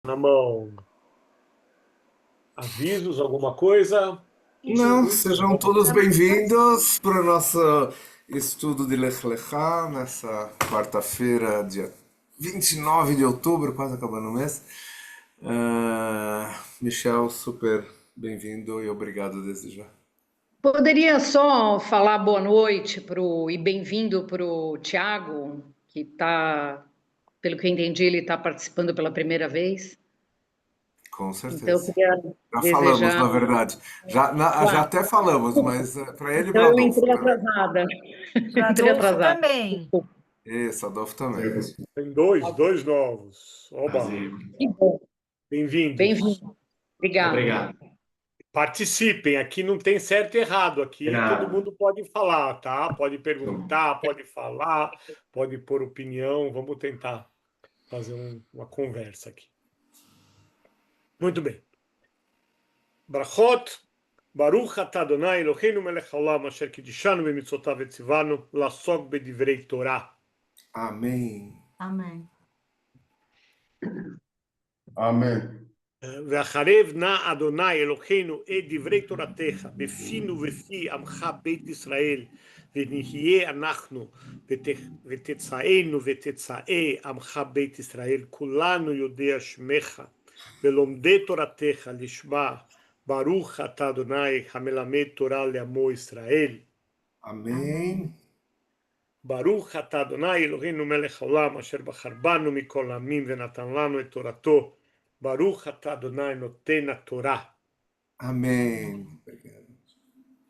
Na mão. Avisos, alguma coisa? Não, sejam todos bem-vindos para o nosso estudo de Lech Lecha, nessa quarta-feira, dia 29 de outubro, quase acabando o mês. Michel, super bem-vindo e obrigado desde já. Poderia só falar boa noite e bem-vindo para o Tiago, que está, pelo que eu entendi, ele está participando pela primeira vez. Com Então, eu certeza. queria Já falamos, desejar. na verdade. Já Claro, até falamos, mas para ele e então para eu Adolfo entrei também. atrasada. Para Entrei Adolfo atrasada. também. Desculpa. Isso, Adolfo também. Tem dois novos. Oba, Que bom. bem-vindos. Bem-vindo. Obrigada. Participem, aqui não tem certo e errado, aqui todo mundo pode falar, tá? Pode perguntar, pode falar, pode pôr opinião, vamos tentar fazer uma conversa aqui. Muito bem. Brachot, Baruch atah Adonai Eloheinu melech haolam asher kiddushanu b'mitzvotav v'tzivanu la'asok b'divrei Torah. Amém. Amém. Amém. ואחרב נא אדוני אלוהינו את דברי תורתך בפינו ובפי עמך בית ישראל ונהיה אנחנו ותצאנו ותצאי עמך בית ישראל כולנו יודע שמך ולומדי תורתך לשמה ברוך אתה אדוני המלמד תורה לעמו ישראל. Amém. ברוך אתה אדוני אלוהינו מלך העולם אשר בחר בנו מכל העמים ונתן לנו את תורתו. Baruch atah Adonai noten Torah. Amém. Obrigado.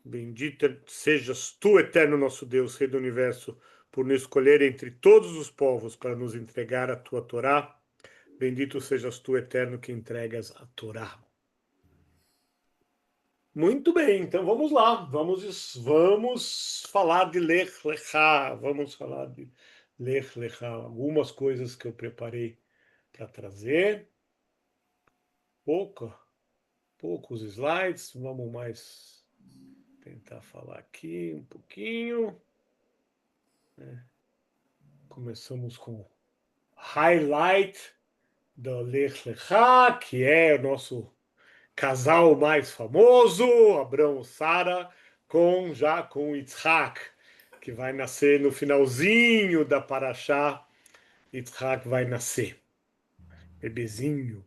Bendito sejas tu, eterno nosso Deus, Rei do Universo, por nos escolher entre todos os povos para nos entregar a tua Torá. Bendito sejas tu, eterno, que entregas a Torá. Muito bem, então vamos lá. Vamos falar de Lech Lechá. Vamos falar de Lech Lechá. Algumas coisas que eu preparei para trazer. Poucos slides, vamos mais tentar falar aqui um pouquinho. Começamos com highlight do Lech Lechá, que é o nosso casal mais famoso, Abrão e Sara, já com Yitzhak, que vai nascer no finalzinho da Parashá. Yitzhak vai nascer, bebezinho.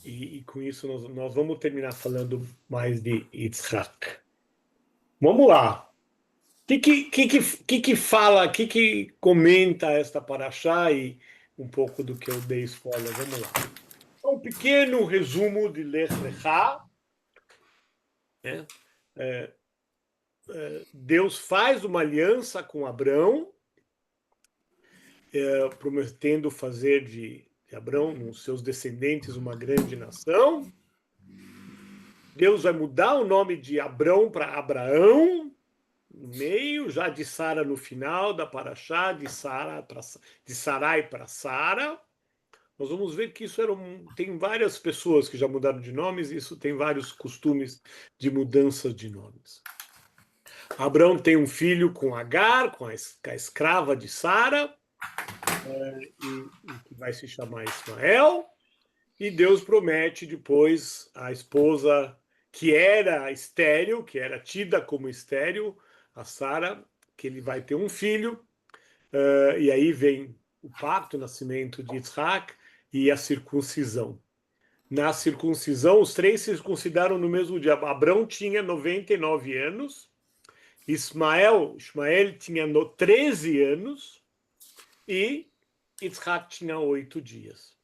E com isso nós vamos terminar falando mais de Yitzhak. Vamos lá. O que fala, que comenta esta paraxá e um pouco do que eu dei spoiler? Vamos lá. Um pequeno resumo de Lech Lechá. Deus faz uma aliança com Abrão, prometendo fazer de Abrão, nos seus descendentes, uma grande nação. Deus vai mudar o nome de Abrão para Abraão, no meio, já de Sara no final da Paraxá, de Sarai para Sara. Nós vamos ver que isso tem várias pessoas que já mudaram de nomes, e isso tem vários costumes de mudanças de nomes. Abraão tem um filho com Agar, com a escrava de Sara, que vai se chamar Ismael, e Deus promete depois a esposa que era estéril, que era tida como estéril, a Sara, que ele vai ter um filho, e aí vem o pacto, o nascimento de Isaac e a circuncisão. Na circuncisão, os três se circuncidaram no mesmo dia. Abrão tinha 99 anos, Ismael tinha 13 anos e Isaac tinha 8 dias.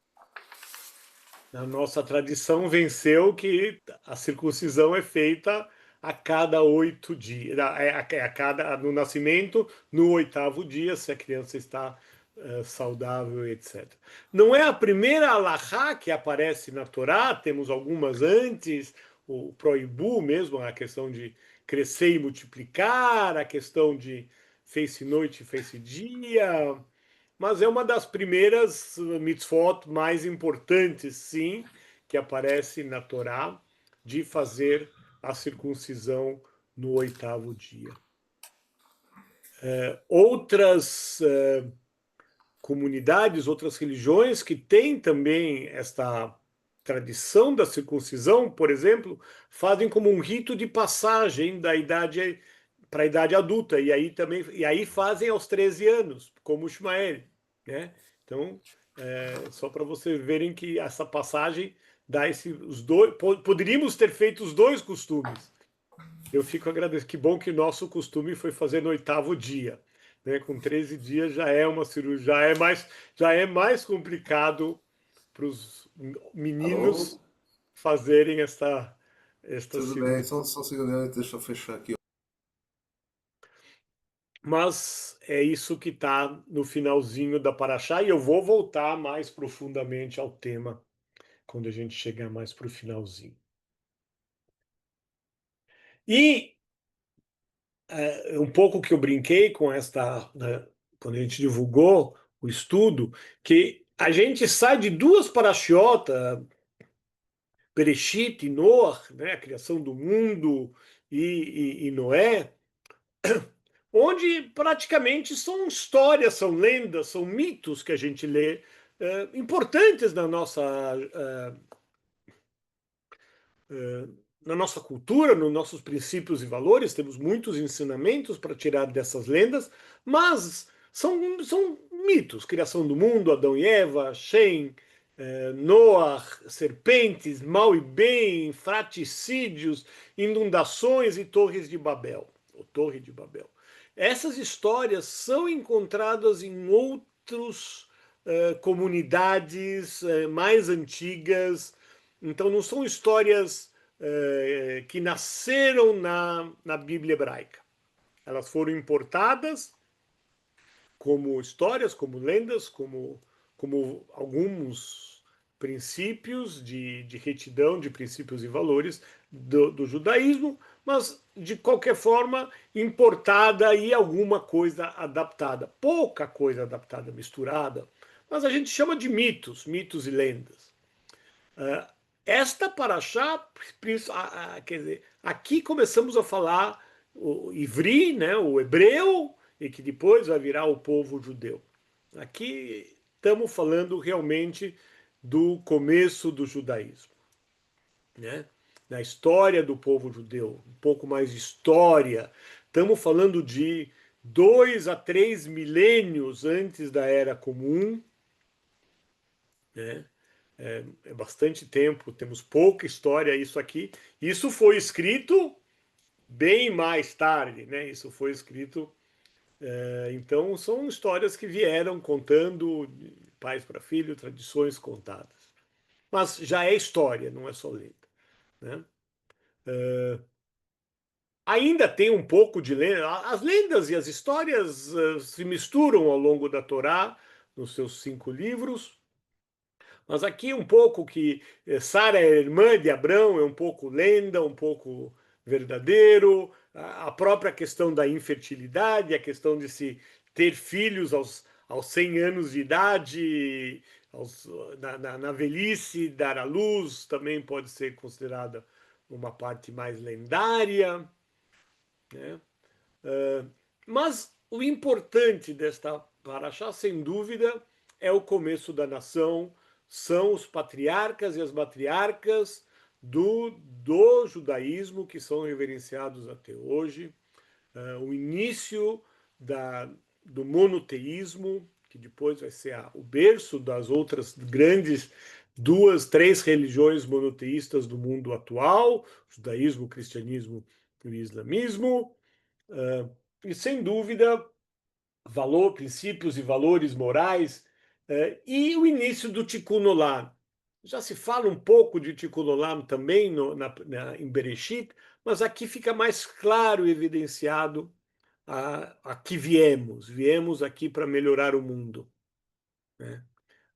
Na nossa tradição venceu que a circuncisão é feita a cada 8 dias, no nascimento, no 8º dia, se a criança está saudável, etc. Não é a primeira alahá que aparece na Torá, temos algumas antes, o proibu mesmo, a questão de crescer e multiplicar, a questão de fez-se noite e fez-se dia, mas é uma das primeiras mitzvot mais importantes, sim, que aparece na Torá, de fazer a circuncisão no 8º dia. Outras comunidades, outras religiões que têm também esta tradição da circuncisão, por exemplo, fazem como um rito de passagem da idade para a idade adulta, e aí fazem aos 13 anos, como o Ishmael, né? Então, só para vocês verem que essa passagem dá os dois, poderíamos ter feito os dois costumes. Eu fico agradecido. Que bom que nosso costume foi fazer no 8º dia. Né? Com 13 dias já é uma cirurgia, já é mais complicado para os Alô? meninos fazerem esta Tudo bem, cirurgia. só um segundinho, deixa eu fechar aqui. Mas é isso que está no finalzinho da Paraxá, e eu vou voltar mais profundamente ao tema quando a gente chegar mais para o finalzinho. E um pouco que eu brinquei com né, quando a gente divulgou o estudo, que a gente sai de duas parashiotas, Bereshit e Noah, né, a criação do mundo e Noé, onde praticamente são histórias, são lendas, são mitos que a gente lê, importantes na nossa cultura, nos nossos princípios e valores. Temos muitos ensinamentos para tirar dessas lendas, mas são mitos. Criação do mundo, Adão e Eva, Shem, Noah, serpentes, mal e bem, fratricídios, inundações e torres de Babel, ou Torre de Babel. Essas histórias são encontradas em outras comunidades mais antigas, então não são histórias que nasceram na Bíblia hebraica. Elas foram importadas como histórias, como lendas, como alguns princípios de retidão, de princípios e valores do judaísmo, mas de qualquer forma importada e alguma coisa adaptada. Pouca coisa adaptada, misturada, mas a gente chama de mitos, mitos e lendas. Esta paraxá, quer dizer, aqui começamos a falar o ivri, né, o hebreu, e que depois vai virar o povo judeu. Aqui estamos falando realmente do começo do judaísmo, né? Na história do povo judeu, um pouco mais de história. Estamos falando de 2 a 3 milênios antes da Era Comum, né? É bastante tempo, temos pouca história isso aqui. Isso foi escrito bem mais tarde, né? Isso foi escrito. Então, são histórias que vieram contando de pais para filho, tradições contadas. Mas já é história, não é só lenda. Né? Ainda tem um pouco de lenda. As lendas e as histórias se misturam ao longo da Torá, nos seus 5 livros. Mas aqui um pouco que Sara é irmã de Abrão, é um pouco lenda, um pouco verdadeiro, a própria questão da infertilidade, a questão de se ter filhos aos 100 anos de idade, na velhice, dar à luz, também pode ser considerada uma parte mais lendária, né? Mas o importante desta paraxá, sem dúvida, é o começo da nação, são os patriarcas e as matriarcas do judaísmo que são reverenciados até hoje, o início do monoteísmo, que depois vai ser o berço das outras grandes 2, 3 religiões monoteístas do mundo atual, o judaísmo, o cristianismo e o islamismo. E sem dúvida, princípios e valores morais, e o início do Tikkun Olam. Já se fala um pouco de Tikkun Olam também em Bereshit, mas aqui fica mais claro e evidenciado a que viemos aqui para melhorar o mundo, né?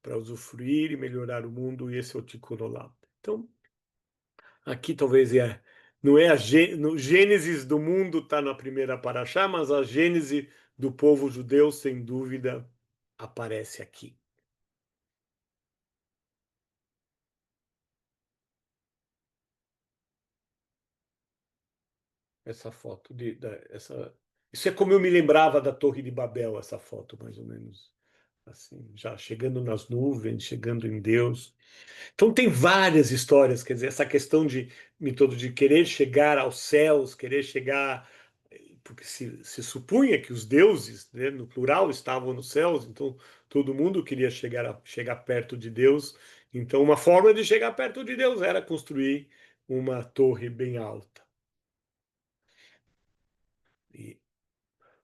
Para usufruir e melhorar o mundo, e esse é o Tikkun Olam. Então, aqui talvez não é no Gênesis do mundo está na primeira paraxá, mas a Gênese do povo judeu, sem dúvida, aparece aqui. Essa foto isso é como eu me lembrava da Torre de Babel, essa foto, mais ou menos. assim, já chegando nas nuvens, chegando em Deus. Então tem várias histórias, quer dizer, essa questão de mitodo de querer chegar aos céus, querer chegar, porque se supunha que os deuses, né, no plural, estavam nos céus, então todo mundo queria chegar perto de Deus. Então uma forma de chegar perto de Deus era construir uma torre bem alta. E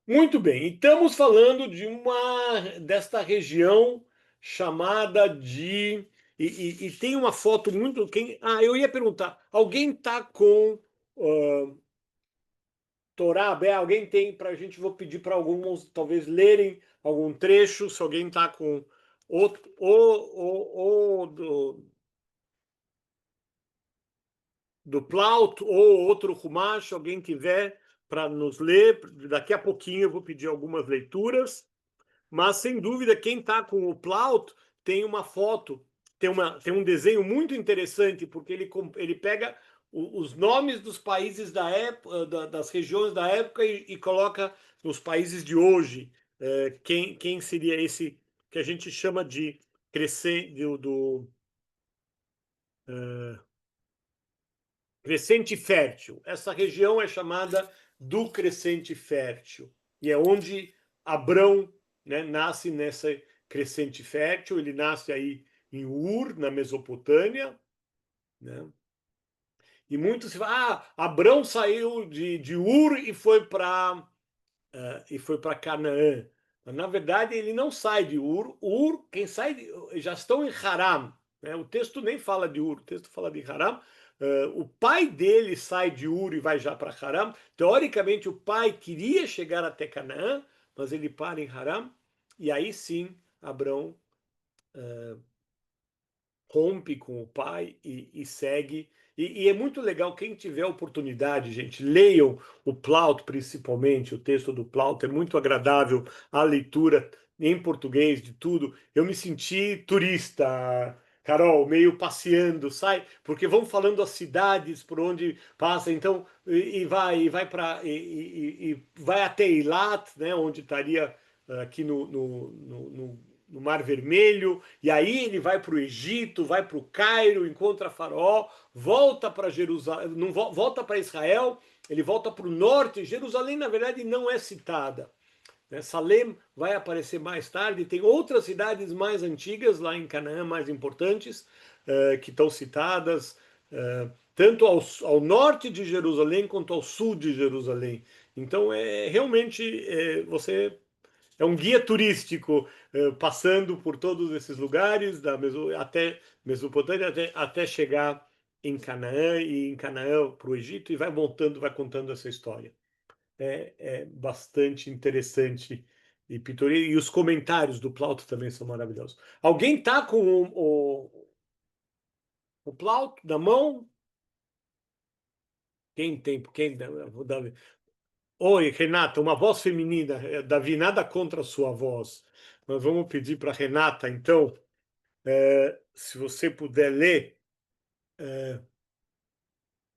muito bem, e estamos falando de desta região chamada de. E tem uma foto muito. Eu ia perguntar: alguém está com Torá aberto? Alguém tem para a gente? Vou pedir para alguns, talvez, lerem algum trecho, se alguém está com. Ou do Plaut, ou outro Rumash, alguém tiver para nos ler. Daqui a pouquinho eu vou pedir algumas leituras. Mas, sem dúvida, quem está com o Plaut tem uma foto, tem um desenho muito interessante, porque ele pega os nomes dos países da época, das regiões da época e coloca nos países de hoje. Quem seria esse que a gente chama de crescente fértil. Essa região é chamada do crescente fértil. E é onde Abrão, né, nasce nessa crescente fértil. Ele nasce aí em Ur, na Mesopotâmia. Né? E muitos se falam, Abrão saiu de Ur e foi para Canaã. Mas, na verdade, ele não sai de Ur. Quem sai já estão em Haram. Né? O texto nem fala de Ur, o texto fala de Haram. O pai dele sai de Ur e vai já para Haram. Teoricamente, o pai queria chegar até Canaã, mas ele para em Haram. E aí sim, Abrão rompe com o pai e segue. E é muito legal, quem tiver oportunidade, gente, leiam o Plaut, principalmente, o texto do Plaut, é muito agradável a leitura em português de tudo. Eu me senti turista, Carol, meio passeando, sai, porque vão falando as cidades por onde passa, então, e vai para e vai até Eilat, né, onde estaria aqui no Mar Vermelho, e aí ele vai para o Egito, vai para o Cairo, encontra Faraó, volta para Jerusalém, não volta para Israel, ele volta para o norte. Jerusalém, na verdade, não é citada. Né? Salem vai aparecer mais tarde. Tem outras cidades mais antigas lá em Canaã, mais importantes, que estão citadas, tanto ao norte de Jerusalém quanto ao sul de Jerusalém. Então, realmente você é um guia turístico, passando por todos esses lugares, até Mesopotâmia, até chegar em Canaã, e em Canaã para o Egito, e vai montando, vai contando essa história. É bastante interessante e pitoresco. E os comentários do Plauto também são maravilhosos. Alguém está com o Plauto na mão? Quem tem? Vou dar. Oi, Renata, uma voz feminina. Davi, nada contra a sua voz. Mas vamos pedir para a Renata, então, se você puder ler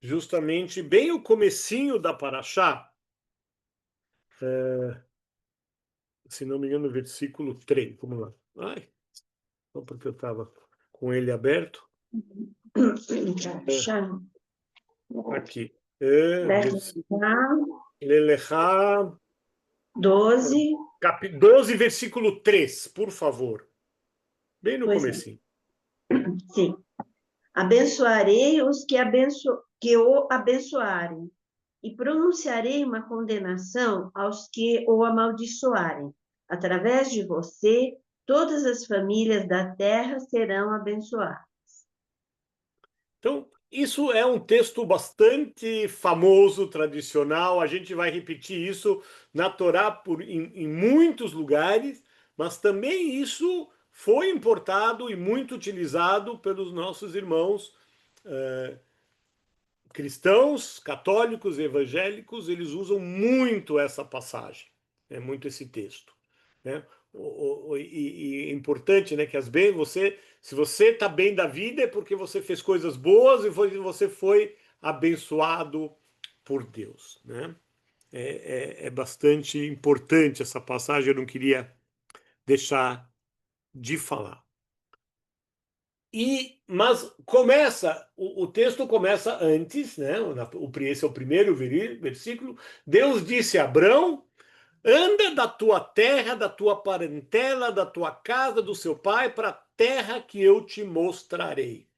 justamente bem o comecinho da Paraxá, se não me engano, versículo 3. Vamos lá. Ai, só porque eu estava com ele aberto. Aqui. Lelechá 12. 12, versículo 3, por favor. Bem no Pois é. comecinho. Sim. Abençoarei os que o abençoarem, e pronunciarei uma condenação aos que o amaldiçoarem. Através de você, todas as famílias da terra serão abençoadas. Então, isso é um texto bastante famoso, tradicional. A gente vai repetir isso na Torá em muitos lugares, mas também isso foi importado e muito utilizado pelos nossos irmãos cristãos, católicos, evangélicos. Eles usam muito essa passagem, muito esse texto. Né? E é importante, né, que se você está bem da vida é porque você fez coisas boas e você foi abençoado por Deus. Né? É bastante importante essa passagem, eu não queria deixar de falar. Mas o texto começa antes, né? Esse é o primeiro versículo. Deus disse a Abrão: anda da tua terra, da tua parentela, da tua casa, do seu pai, para a terra que eu te mostrarei.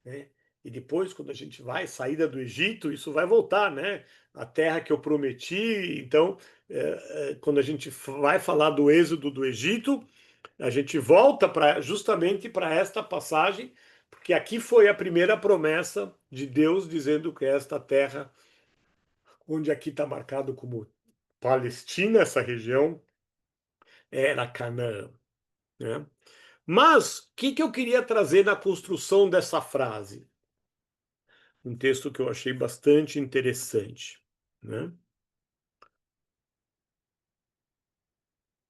Né? E depois, quando a gente vai, saída do Egito, isso vai voltar, né? A terra que eu prometi. Então, quando a gente vai falar do êxodo do Egito, a gente volta justamente para esta passagem, porque aqui foi a primeira promessa de Deus dizendo que esta terra, onde aqui está marcado como Palestina, essa região, era Canaã. Né? Mas o que eu queria trazer na construção dessa frase? Um texto que eu achei bastante interessante. Né?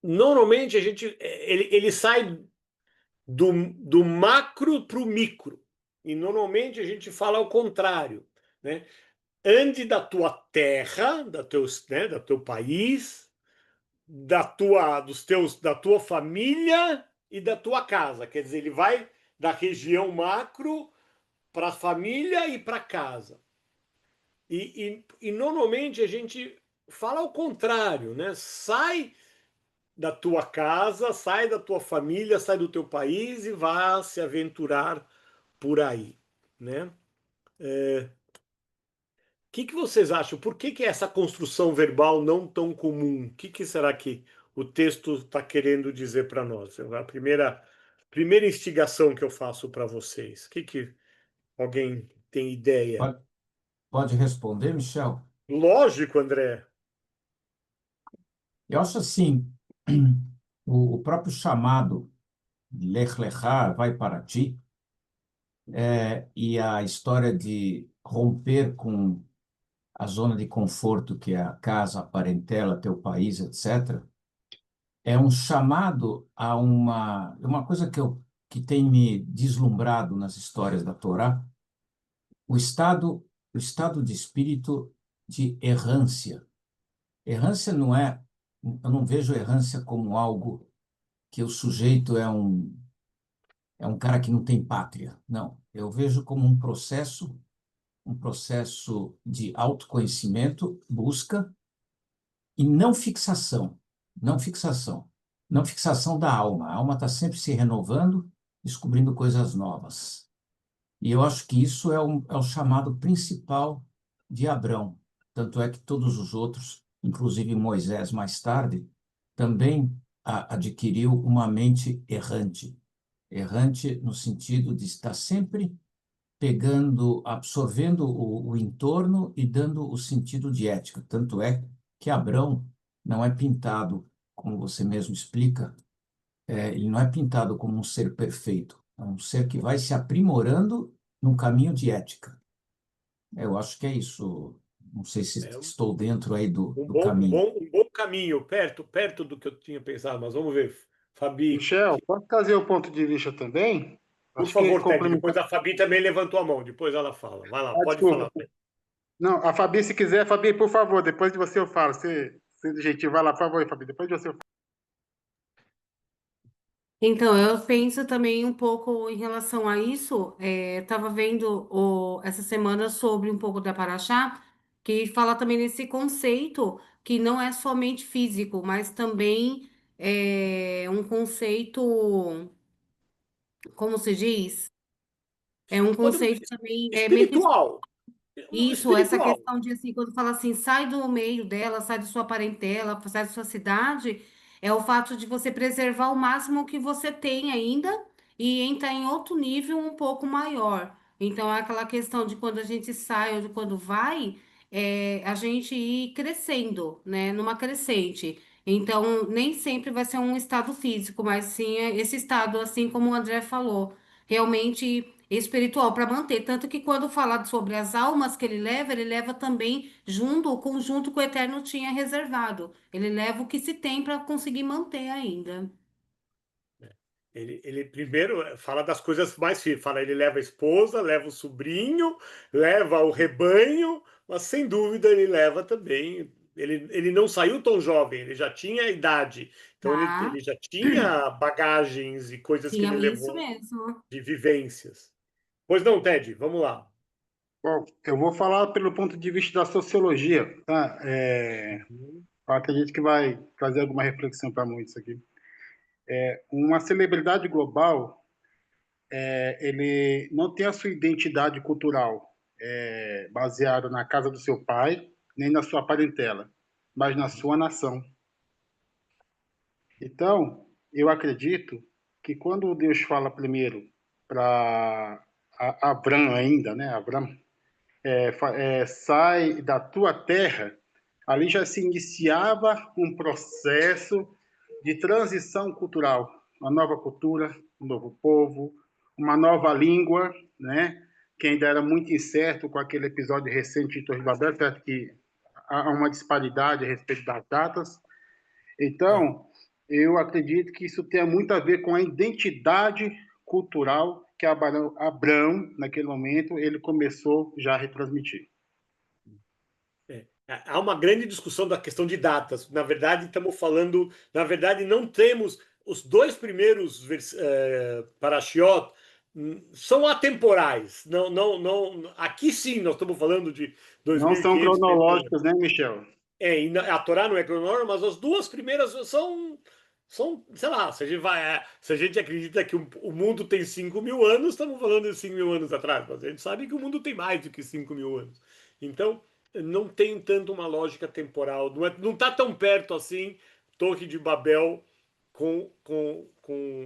Normalmente ele sai do macro para o micro. E normalmente a gente fala ao contrário. Né? Ande da tua terra, do teu país, da tua família e da tua casa. Quer dizer, ele vai da região macro para a família e para casa. E normalmente a gente fala ao contrário, né? Sai da tua casa, sai da tua família, sai do teu país e vá se aventurar por aí, né? Que vocês acham? Por que essa construção verbal não tão comum? O que será que o texto está querendo dizer para nós? É a primeira instigação que eu faço para vocês. Que alguém tem ideia? Pode, pode responder, Michel? Lógico, André. Eu acho assim, o próprio chamado Lech Lechá, vai para ti, e a história de romper com a zona de conforto que é a casa, a parentela, teu país, etc., é um chamado a uma coisa que tem me deslumbrado nas histórias da Torá, o estado, o estado de espírito de errância. Errância não é, eu não vejo errância como algo que o sujeito é um cara que não tem pátria. Não, eu vejo como um processo de autoconhecimento, busca e não fixação, não fixação, não fixação da alma. A alma está sempre se renovando, descobrindo coisas novas. E eu acho que isso é o chamado principal de Abrão. Tanto é que todos os outros, inclusive Moisés mais tarde, também adquiriu uma mente errante. Errante no sentido de estar sempre pegando, absorvendo o entorno e dando o sentido de ética. Tanto é que Abrão não é pintado, como você mesmo explica, ele não é pintado como um ser perfeito, é um ser que vai se aprimorando num caminho de ética. Eu acho que é isso. Não sei se É estou dentro aí do, um do bom, um caminho. bom, um bom caminho, perto do que eu tinha pensado, mas vamos ver. Fabi, Michel, pode trazer o ponto de vista também? por Acho que favor, Ted, complementar. depois a Fabi também levantou a mão, depois ela fala. Vai lá, Ah, pode falar. desculpa. Não, a Fabi, se quiser, Fabi, por favor, depois de você eu falo. Você gentil, vai lá, por favor, Fabi, depois de você eu falo. Então, eu penso também um pouco em relação a isso. Estava vendo essa semana sobre um pouco da Paraxá, que fala também nesse conceito que não é somente físico, mas também é um conceito, como se diz? É um Podemos conceito também, meio que espiritual. isso, essa Espiritual. questão de assim, quando fala assim, sai do meio dela, sai da sua parentela, sai da sua cidade, é o fato de você preservar o máximo que você tem ainda e entrar em outro nível um pouco maior. Então, é aquela questão de quando a gente sai ou de quando vai, a gente ir crescendo, né, numa crescente. Então, nem sempre vai ser um estado físico, mas sim esse estado, assim como o André falou, realmente espiritual para manter. Tanto que quando fala sobre as almas que ele leva também junto o conjunto que o Eterno tinha reservado. Ele leva o que se tem para conseguir manter ainda. Ele primeiro fala das coisas mais firmes. Fala, ele leva a esposa, leva o sobrinho, leva o rebanho, mas sem dúvida ele leva também ele não saiu tão jovem, ele já tinha idade. Então Tá? ele já tinha bagagens e coisas que Tinha ele isso levou mesmo. de vivências. Pois não, Ted, vamos lá. Bom, eu vou falar pelo ponto de vista da sociologia, tá? Eu acredito que vai trazer alguma reflexão para muitos aqui. Uma celebridade global, ele não tem a sua identidade cultural baseada na casa do seu pai, nem na sua parentela, mas na sua nação. Então, eu acredito que quando Deus fala primeiro para Abrão ainda, né? Abrão, sai da tua terra, ali já se iniciava um processo de transição cultural, uma nova cultura, um novo povo, uma nova língua, né? Que ainda era muito incerto com aquele episódio recente de Torre de Babel, certo que há uma disparidade a respeito das datas. Então, eu acredito que isso tem muito a ver com a identidade cultural que Abraão, naquele momento, ele começou já a retransmitir. Há uma grande discussão da questão de datas. Na verdade, estamos falando. Na verdade, não temos. Os dois primeiros Parashiot são atemporais. Aqui sim, nós estamos falando de Não são 2.500. cronológicos, né, Michel? A Torá não é cronológica, mas as duas primeiras são, sei lá, se a gente acredita que o mundo tem 5.000 anos, estamos falando de 5.000 anos atrás, mas a gente sabe que o mundo tem mais do que 5.000 anos. Então, não tem tanto uma lógica temporal, não está tão perto assim. Torre de Babel com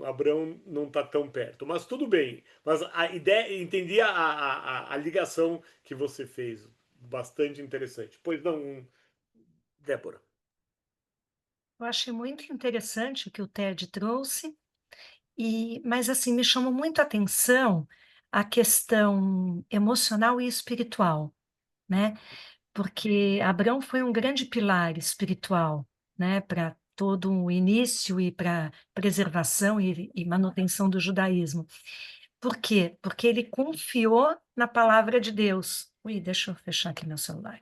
Abraão não está tão perto, mas tudo bem. Mas a ideia, entendi a ligação que você fez, bastante interessante. Pois não, Débora. Eu achei muito interessante o que o Ted trouxe, mas assim, me chamou muito a atenção a questão emocional e espiritual, né? Porque Abraão foi um grande pilar espiritual, né, para todo o início e para preservação e manutenção do judaísmo. Por quê? Porque ele confiou na palavra de Deus. Ui, deixa eu fechar aqui meu celular.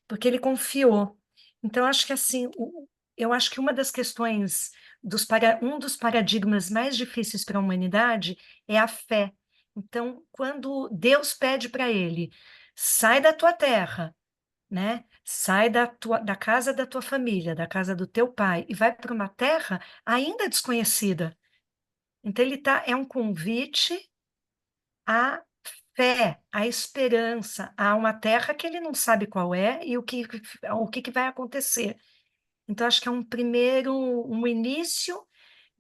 Porque ele confiou. Então, acho que assim, eu acho que uma das questões, um dos paradigmas mais difíceis para a humanidade é a fé. Então, quando Deus pede para ele, sai da tua terra, né? Sai da casa da tua família, da casa do teu pai, e vai para uma terra ainda desconhecida. Então, é um convite à fé, à esperança, a uma terra que ele não sabe qual é e o que vai acontecer. Então, acho que é um início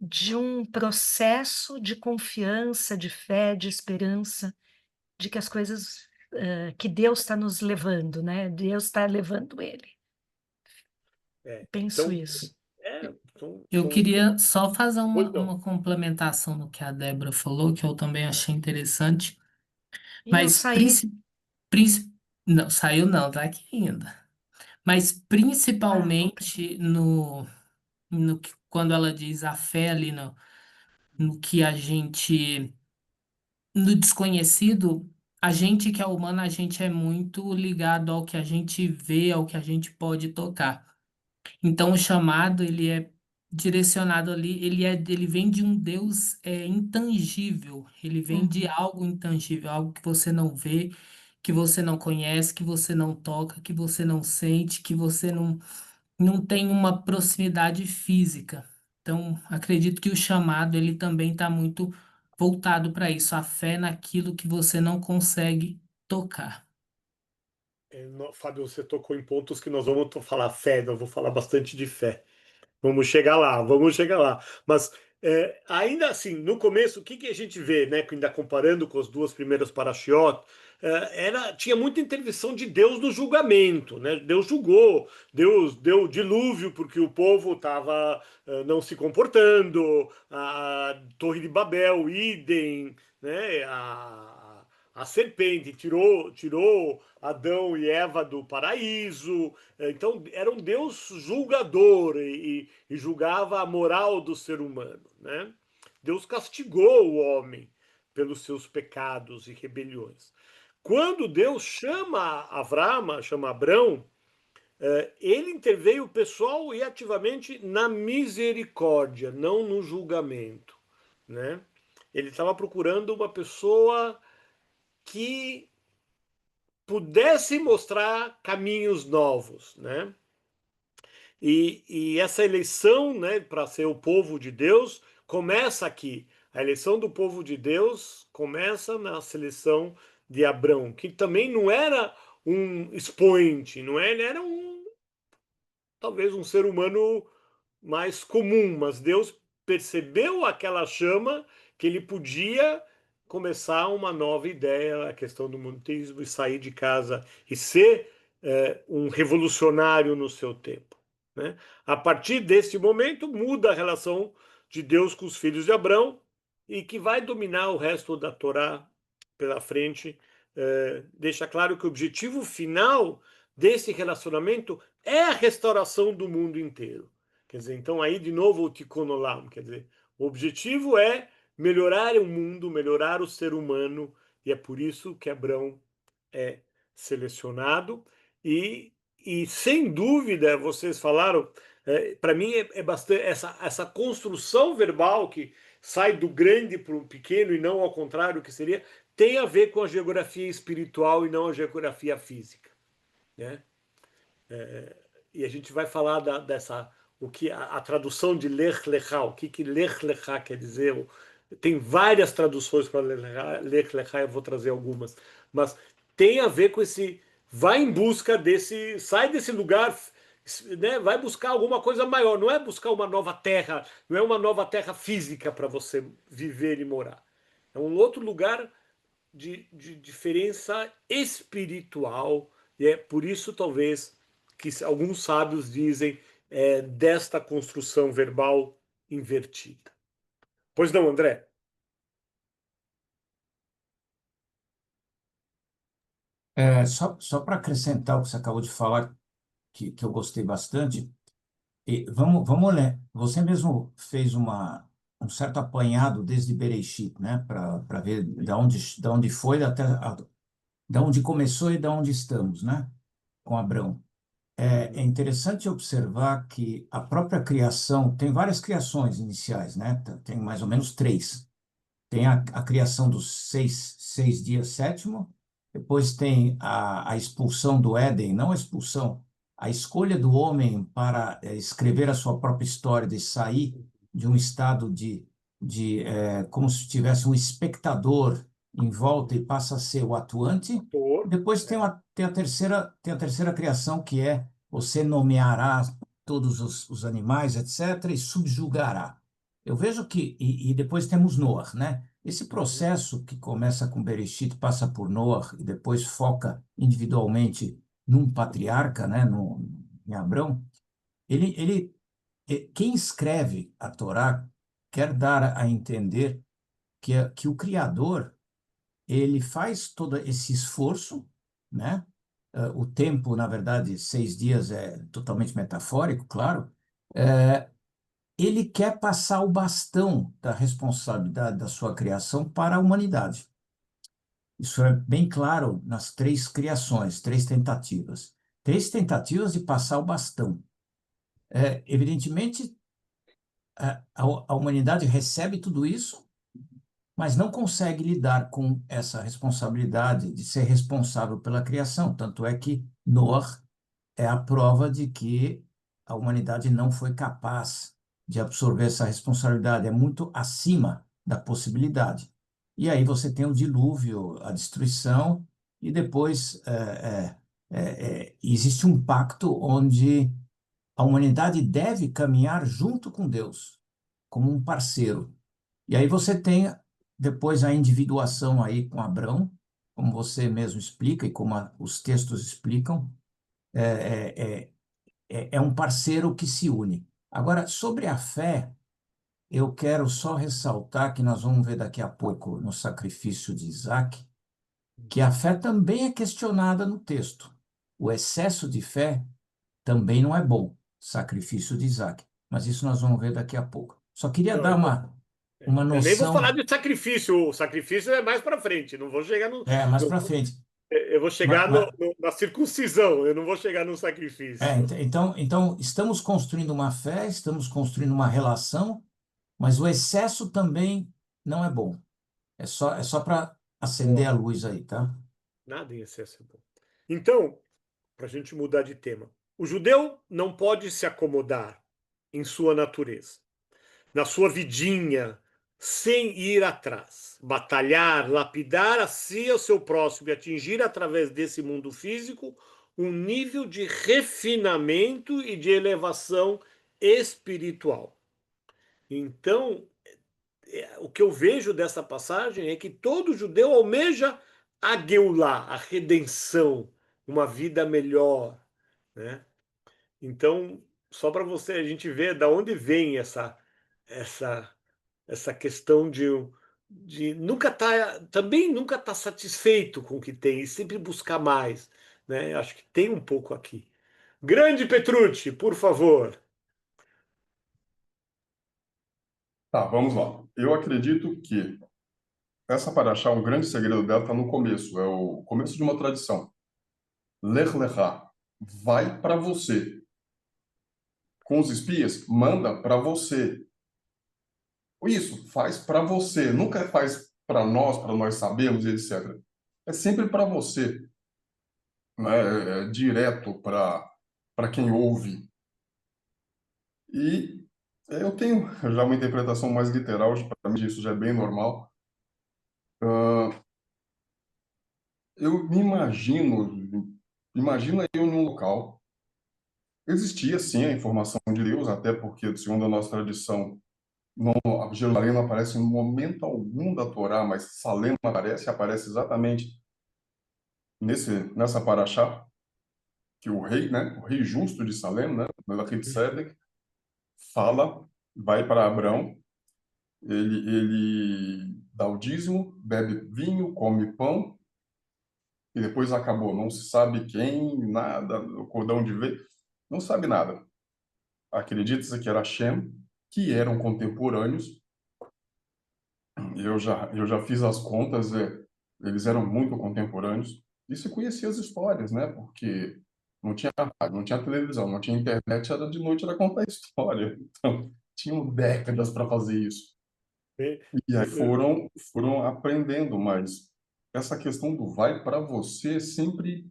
de um processo de confiança, de fé, de esperança, de que as coisas, que Deus está nos levando, né? Deus está levando ele. Penso Então, isso. Eu queria só fazer Pois não. uma complementação no que a Débora falou, que eu também achei interessante, E eu mas saí. não, saiu não, tá aqui ainda. Mas Ok. principalmente quando ela diz a fé ali no que a gente, no desconhecido, a gente que é humano, a gente é muito ligado ao que a gente vê, ao que a gente pode tocar. Então, o chamado, ele é direcionado ali, ele vem de um Deus intangível, ele vem de algo intangível, algo que você não vê, que você não conhece, que você não toca, que você não sente, que você não tem uma proximidade física. Então, acredito que o chamado, ele também está muito voltado para isso, a fé naquilo que você não consegue tocar. Fábio, você tocou em pontos que nós vamos falar fé, nós vamos falar bastante de fé. Vamos chegar lá, vamos chegar lá. Mas ainda assim, no começo, o que a gente vê, né? Ainda comparando com as duas primeiras Parashiot, tinha muita intervenção de Deus no julgamento, né? Deus julgou, Deus deu dilúvio porque o povo estava não se comportando, a Torre de Babel, idem, né? A serpente tirou Adão e Eva do paraíso. Então, era um Deus julgador e julgava a moral do ser humano, né? Deus castigou o homem pelos seus pecados e rebeliões. Quando Deus chama Abrão, ele interveio pessoal e ativamente na misericórdia, não no julgamento, né? Ele estava procurando uma pessoa que pudesse mostrar caminhos novos, né? E essa eleição, né, para ser o povo de Deus, começa aqui. A eleição do povo de Deus começa na seleção de Abrão, que também não era um expoente, não é? Ele era talvez um ser humano mais comum, mas Deus percebeu aquela chama que ele podia começar uma nova ideia, a questão do monoteísmo, e sair de casa e ser um revolucionário no seu tempo, né? A partir desse momento muda a relação de Deus com os filhos de Abrão, e que vai dominar o resto da Torá pela frente, deixa claro que o objetivo final desse relacionamento é a restauração do mundo inteiro. Quer dizer, então aí de novo o Tikkun Olam, quer dizer, o objetivo é melhorar o mundo, melhorar o ser humano, e é por isso que Abrão é selecionado. E sem dúvida, vocês falaram, para mim é bastante essa construção verbal que sai do grande para o pequeno e não ao contrário, que seria, tem a ver com a geografia espiritual e não a geografia física, né? E a gente vai falar dessa, o que a tradução de Lech Lecha, o que Lech Lecha quer dizer. Tem várias traduções para Lech Lecha, eu vou trazer algumas, mas tem a ver com esse, vai em busca desse, sai desse lugar, né, vai buscar alguma coisa maior, não é buscar uma nova terra, não é uma nova terra física para você viver e morar. É um outro lugar de diferença espiritual, e é por isso talvez que alguns sábios dizem desta construção verbal invertida. Pois não, André? Só para acrescentar o que você acabou de falar, que eu gostei bastante, vamos ler. Você mesmo fez um certo apanhado desde Bereshit, né, para ver da onde foi até da onde começou e da onde estamos, né, com Abrão. É interessante observar que a própria criação tem várias criações iniciais, né? Tem mais ou menos três. Tem a criação dos seis dias sétimo, depois tem a expulsão do Éden, não a expulsão, a escolha do homem para escrever a sua própria história, de sair de um estado como se tivesse um espectador em volta e passa a ser o atuante. Depois tem a terceira criação, que é você nomeará todos os animais, etc., e subjugará. Eu vejo que, e depois temos Noah, né? Esse processo que começa com Bereshit, passa por Noah e depois foca individualmente num patriarca, né? Em Abrão, quem escreve a Torá quer dar a entender que o Criador, ele faz todo esse esforço, né? O tempo, na verdade, 6 dias é totalmente metafórico, claro. Ele quer passar o bastão da responsabilidade da sua criação para a humanidade. Isso é bem claro nas três criações, três tentativas. Três tentativas de passar o bastão. Evidentemente, a humanidade recebe tudo isso, mas não consegue lidar com essa responsabilidade de ser responsável pela criação. Tanto é que Noah é a prova de que a humanidade não foi capaz de absorver essa responsabilidade, é muito acima da possibilidade. E aí você tem o dilúvio, a destruição, e depois existe um pacto onde a humanidade deve caminhar junto com Deus, como um parceiro. E aí você tem depois a individuação aí com Abrão, como você mesmo explica e como os textos explicam, é um parceiro que se une. Agora, sobre a fé, eu quero só ressaltar que nós vamos ver daqui a pouco no sacrifício de Isaac, que a fé também é questionada no texto. O excesso de fé também não é bom, sacrifício de Isaac. Mas isso nós vamos ver daqui a pouco. Só queria dar uma Eu nem vou falar noção. de sacrifício, o sacrifício é mais para frente, não vou chegar no. Mais para frente. Eu vou chegar Ma- ma- na circuncisão, eu não vou chegar no sacrifício. então, estamos construindo uma fé, estamos construindo uma relação, mas o excesso também não é bom. É só para acender a luz aí, tá? Nada em excesso é bom. Então, para a gente mudar de tema, o judeu não pode se acomodar em sua natureza, na sua vidinha, sem ir atrás, batalhar, lapidar a si e ao seu próximo e atingir através desse mundo físico um nível de refinamento e de elevação espiritual. Então, o que eu vejo dessa passagem é que todo judeu almeja a Geulah, a redenção, uma vida melhor, né? Então, só para você a gente ver da onde vem essa essa questão de nunca tá também nunca tá satisfeito com o que tem e sempre buscar mais, né? Acho que tem um pouco aqui. Grande Petrucci, por favor. Tá, vamos lá. Eu acredito que essa paraxá, um grande segredo dela está no começo. É o começo de uma tradição. Lech Lecha, vai para você. Com os espias, manda para você. Isso, faz para você. Nunca faz para nós sabermos, etc. É sempre para você, né? É direto para quem ouve. E eu tenho já uma interpretação mais literal, para mim isso já é bem normal. Eu me imagina eu num local, existia sim a informação de Deus, até porque, segundo a nossa tradição, não, a Jerusalém não aparece em momento algum da Torá, mas Salem aparece exatamente nessa paraxá, que o rei, né, o rei justo de Salem, né, Melquisedeque, fala, vai para Abrão, ele dá o dízimo, bebe vinho, come pão, e depois acabou. Não se sabe quem, nada, o cordão de veio, não sabe nada. Acredita-se que era Shem, que eram contemporâneos. Eu já fiz as contas, eles eram muito contemporâneos. E se conhecia as histórias, né? Porque não tinha rádio, não tinha televisão, não tinha internet, era de noite, era contar a história. Então, tinham décadas para fazer isso. É, E aí foram aprendendo, mas essa questão do vai para você sempre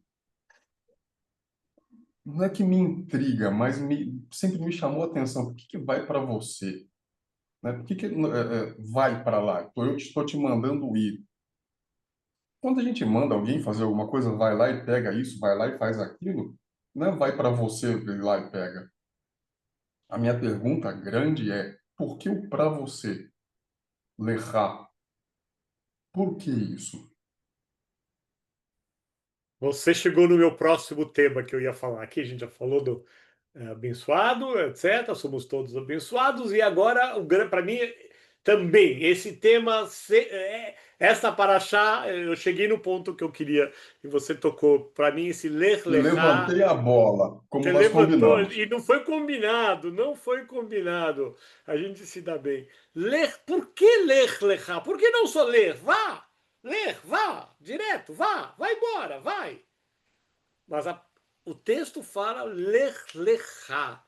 não é que me intriga, mas sempre me chamou a atenção. Por que vai para você? Né? Por que vai para lá? Eu estou te mandando ir. Quando a gente manda alguém fazer alguma coisa, vai lá e pega isso, vai lá e faz aquilo, não é vai para você ir lá e pega. A minha pergunta grande é, por que o para você? Lerrar. Por que isso? Você chegou no meu próximo tema que eu ia falar aqui. A gente já falou do abençoado, etc. Somos todos abençoados. E agora, para mim, também, esse tema, essa paraxá, eu cheguei no ponto que eu queria, e você tocou. Para mim, esse Lech Lechá, Levantei a bola, como você nós levantou, combinamos. e não foi combinado, não foi combinado. A gente se dá bem. Por que Lech Lechá? Por que não só ler? Vá! Ler, vá! Direto, vá! Vai embora, vai! Mas o texto fala Lech Lechá.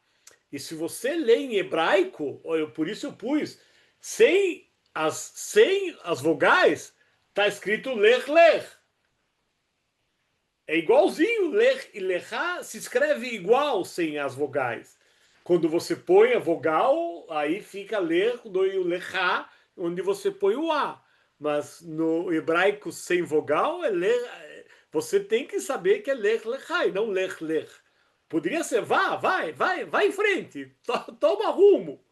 E se você lê em hebraico, por isso eu pus, sem as vogais, está escrito Lech Lech. É igualzinho, Lech e Lechá se escreve igual sem as vogais. Quando você põe a vogal, aí fica Lech e o Lechá, onde você põe o A. Mas no hebraico sem vogal, você tem que saber que é Lech Lechá e não Lech Lech. Poderia ser vai em frente, toma rumo.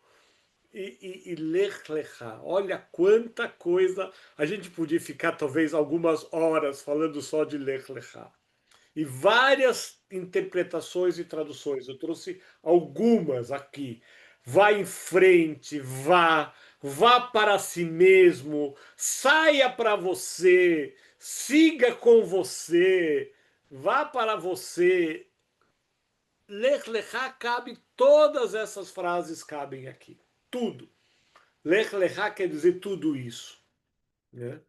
E Lech Lechá, olha quanta coisa. A gente podia ficar talvez algumas horas falando só de Lech Lechá. E várias interpretações e traduções. Eu trouxe algumas aqui. Vá em frente, vá para si mesmo, saia para você, siga com você, vá para você. Lech Lechá cabe, todas essas frases cabem aqui. Tudo. Lech Lechá quer dizer tudo isso. Né?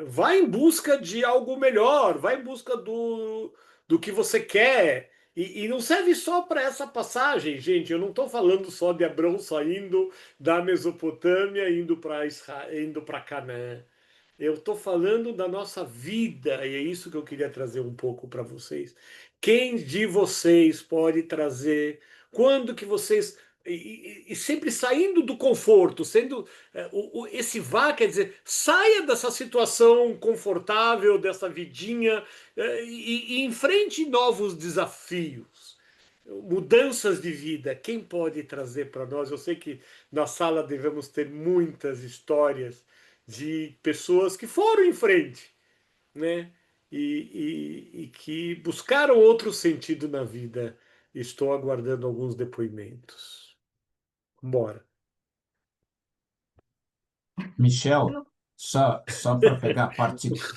Vai em busca de algo melhor, vai em busca do que você quer. E não serve só para essa passagem, gente. Eu não estou falando só de Abrão saindo da Mesopotâmia, indo para Israel, indo para Canaã. Eu estou falando da nossa vida, e é isso que eu queria trazer um pouco para vocês. Quem de vocês pode trazer? Quando que vocês. E sempre saindo do conforto, sendo. Esse vá, quer dizer, saia dessa situação confortável, dessa vidinha, e enfrente novos desafios, mudanças de vida. Quem pode trazer para nós? Eu sei que na sala devemos ter muitas histórias de pessoas que foram em frente, né? E que buscaram outro sentido na vida. Estou aguardando alguns depoimentos. Bora. Michel, só para pegar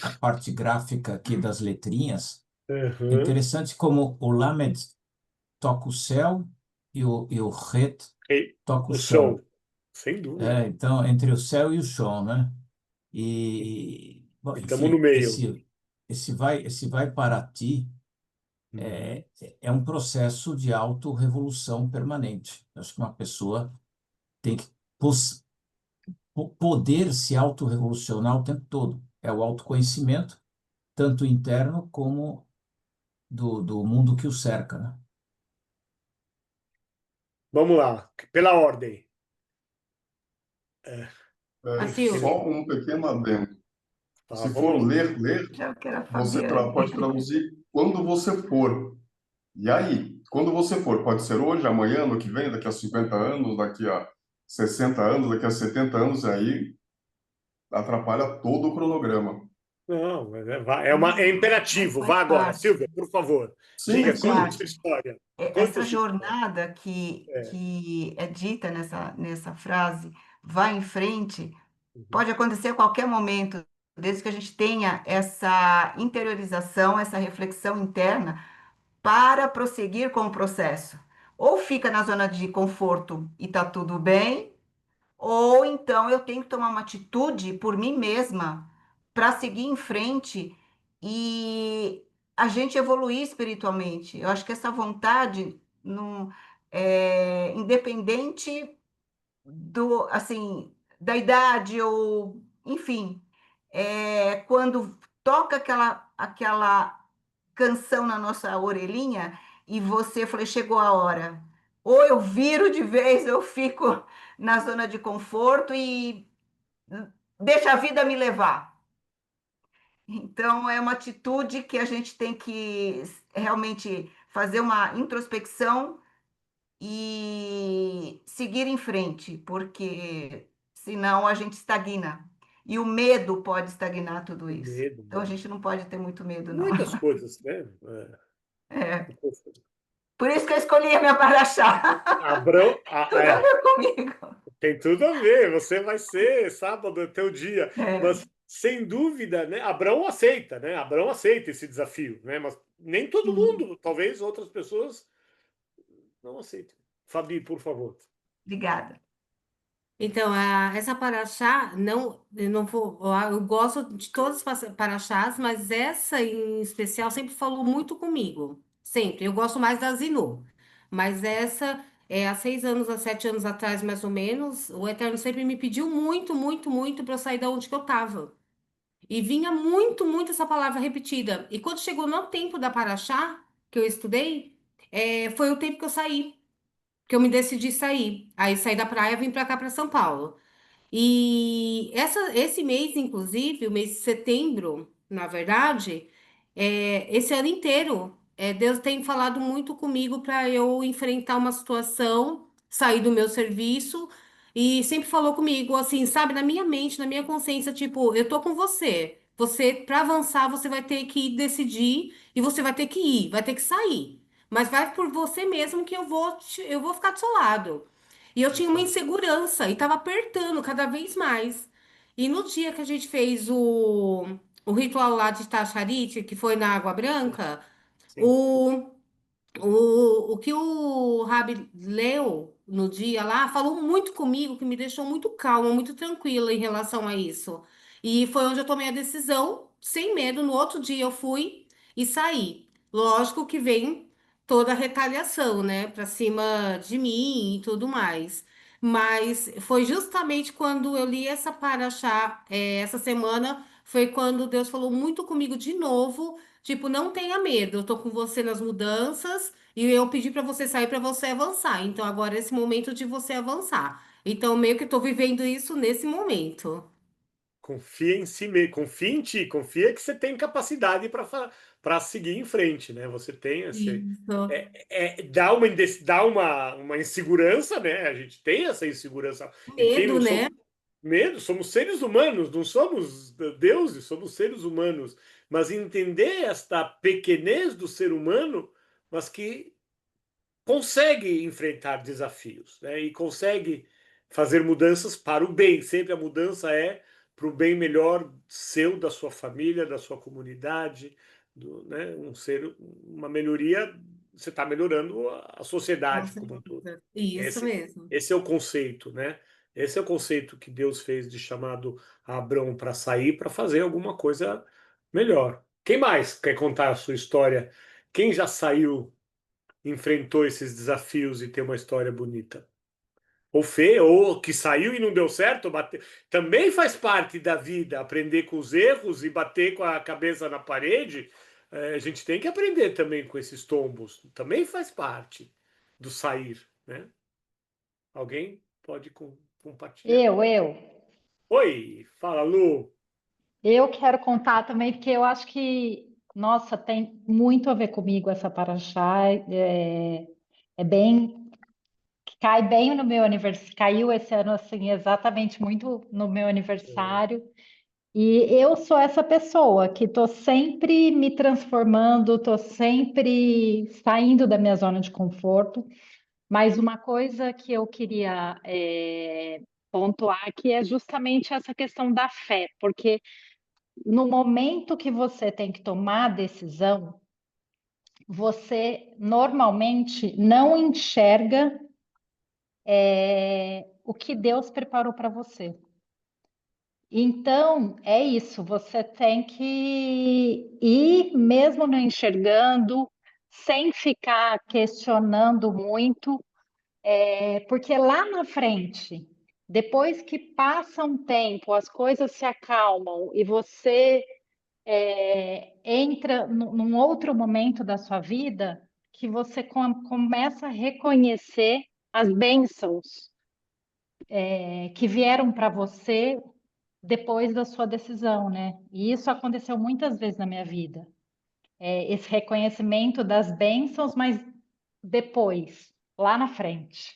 a parte gráfica aqui das letrinhas, é Uhum. interessante como o Lamed toca o céu e o Het toca o O chão, chão. sem dúvida. Então, entre o céu e o chão, né? E, bom, Estamos no enfim, meio. esse vai para ti é um processo de autorrevolução permanente. Acho que uma pessoa tem que poder se autorrevolucionar o tempo todo. É o autoconhecimento, tanto interno como do mundo que o cerca, né? Vamos lá, pela ordem. A Ele- Silvia. Só um pequeno adendo. Tá, Se vamos for lá. ler, Já que era a você Fabiane. pode traduzir quando você for. E aí, quando você for, pode ser hoje, amanhã, ano que vem, daqui a 50 anos, daqui a 60 anos, daqui a 70 anos, e aí atrapalha todo o cronograma. Não, é Faz imperativo. Vá faz agora, parte, Silvia, por favor. Sim, Diga, faz conte a sim. sua parte. história. Conte a Essa sua história. jornada É. que é dita nessa frase, vá em frente, Uhum. pode acontecer a qualquer momento, desde que a gente tenha essa interiorização, essa reflexão interna para prosseguir com o processo. Ou fica na zona de conforto e está tudo bem, ou então eu tenho que tomar uma atitude por mim mesma para seguir em frente e a gente evoluir espiritualmente. Eu acho que essa vontade não é independente do assim da idade ou enfim, quando toca aquela canção na nossa orelhinha e você falei, chegou a hora. Ou eu viro de vez, eu fico na zona de conforto e deixa a vida me levar. Então, é uma atitude que a gente tem que realmente fazer uma introspecção e seguir em frente, porque senão a gente estagna. E o medo pode estagnar tudo isso. Medo, Então, a medo. gente não pode ter muito medo, não. Muitas coisas, né? É. Por isso que eu escolhi a minha paraxá. Abrão, Tudo a ver comigo. tem tudo a ver. Você vai ser sábado é teu dia, É. mas sem dúvida, né? Abrão aceita, né? Abrão aceita esse desafio, né? Mas nem todo Sim. mundo, talvez outras pessoas não aceitem. Fabi, por favor. Obrigada. Então, essa paraxá, não, eu não vou, eu gosto de todas as paraxás, mas essa em especial sempre falou muito comigo. Sempre. Eu gosto mais da Zinu. Mas essa, há 6 anos, há 7 anos atrás, mais ou menos, o Eterno sempre me pediu muito, muito, muito para eu sair da onde que eu estava. E vinha muito, muito essa palavra repetida. E quando chegou no tempo da paraxá, que eu estudei, foi o tempo que eu saí, que eu me decidi sair. Aí saí da praia e vim para cá, para São Paulo. E esse mês, inclusive, o mês de setembro, na verdade, esse ano inteiro, Deus tem falado muito comigo para eu enfrentar uma situação, sair do meu serviço, e sempre falou comigo, assim, sabe, na minha mente, na minha consciência, tipo, eu tô com você. Você, para avançar, você vai ter que decidir e você vai ter que ir, vai ter que sair. Mas vai por você mesmo que eu vou ficar do seu lado. E eu tinha uma insegurança e estava apertando cada vez mais. E no dia que a gente fez o ritual lá de Tacharite, que foi na Água Branca, Sim. o, o que o Rabi leu no dia lá falou muito comigo, que me deixou muito calma, muito tranquila em relação a isso. E foi onde eu tomei a decisão, sem medo. No outro dia eu fui e saí. Lógico que vem toda a retaliação, né, para cima de mim e tudo mais. Mas foi justamente quando eu li essa paraxá, essa semana, foi quando Deus falou muito comigo de novo, tipo, não tenha medo, eu tô com você nas mudanças e eu pedi para você sair para você avançar. Então agora é esse momento de você avançar. Então meio que eu tô vivendo isso nesse momento. Confia em si mesmo, confia em ti, confia que você tem capacidade para seguir em frente, né? Você tem esse, Isso. dá uma insegurança, né? A gente tem essa insegurança. E quem Medo, não né? somos medo, somos seres humanos, não somos deuses, somos seres humanos. Mas entender esta pequenez do ser humano, mas que consegue enfrentar desafios, né? E consegue fazer mudanças para o bem. Sempre a mudança é para o bem melhor seu, da sua família, da sua comunidade, né? Uma melhoria, você está melhorando a Com sociedade como um todo. certeza. Isso Esse, mesmo. esse é o conceito, né? Esse é o conceito que Deus fez de chamado a Abraão para sair, para fazer alguma coisa melhor. Quem mais quer contar a sua história? Quem já saiu, enfrentou esses desafios e tem uma história bonita? Ou Fê, ou que saiu e não deu certo, também faz parte da vida, aprender com os erros e bater com a cabeça na parede. A gente tem que aprender também com esses tombos, também faz parte do sair, né? Alguém pode compartilhar? Eu. Oi, fala, Lu. Eu quero contar também, porque eu acho que, nossa, tem muito a ver comigo essa paraxá. É bem, cai bem no meu aniversário, caiu esse ano, assim, exatamente muito no meu aniversário. E eu sou essa pessoa que estou sempre me transformando, estou sempre saindo da minha zona de conforto. Mas uma coisa que eu queria pontuar aqui é justamente essa questão da fé, porque no momento que você tem que tomar a decisão, você normalmente não enxerga o que Deus preparou para você. Então, é isso, você tem que ir mesmo não enxergando, sem ficar questionando muito, porque lá na frente, depois que passa um tempo, as coisas se acalmam e você entra num outro momento da sua vida que você começa a reconhecer as bênçãos que vieram para você depois da sua decisão, né? E isso aconteceu muitas vezes na minha vida. Esse reconhecimento das bênçãos, mas depois, lá na frente.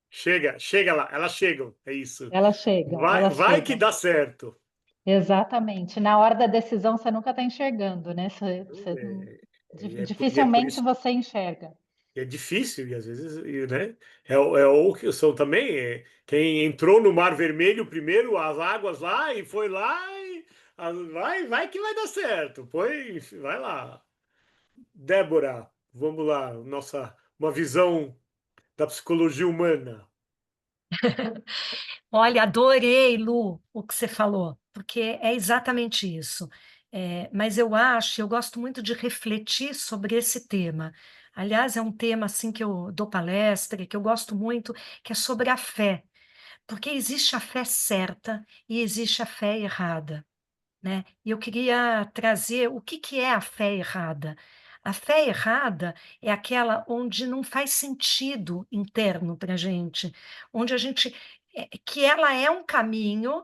Chega lá, elas chegam, é isso. Ela chega, ela Vai que chega. dá certo. Exatamente. Na hora da decisão, você nunca está enxergando, né? E é por Dificilmente isso. você enxerga. É difícil, e às vezes, né? É o que são também. Quem entrou no Mar Vermelho primeiro, as águas lá, e foi lá, e vai que vai dar certo. Vai lá. Débora, vamos lá, uma visão da psicologia humana. Olha, adorei, Lu, o que você falou, porque é exatamente isso. Mas eu gosto muito de refletir sobre esse tema. Aliás, é um tema assim que eu dou palestra, que eu gosto muito, que é sobre a fé, porque existe a fé certa e existe a fé errada, né? E eu queria trazer o que que é a fé errada. A fé errada é aquela onde não faz sentido interno para a gente, onde a gente que ela é um caminho,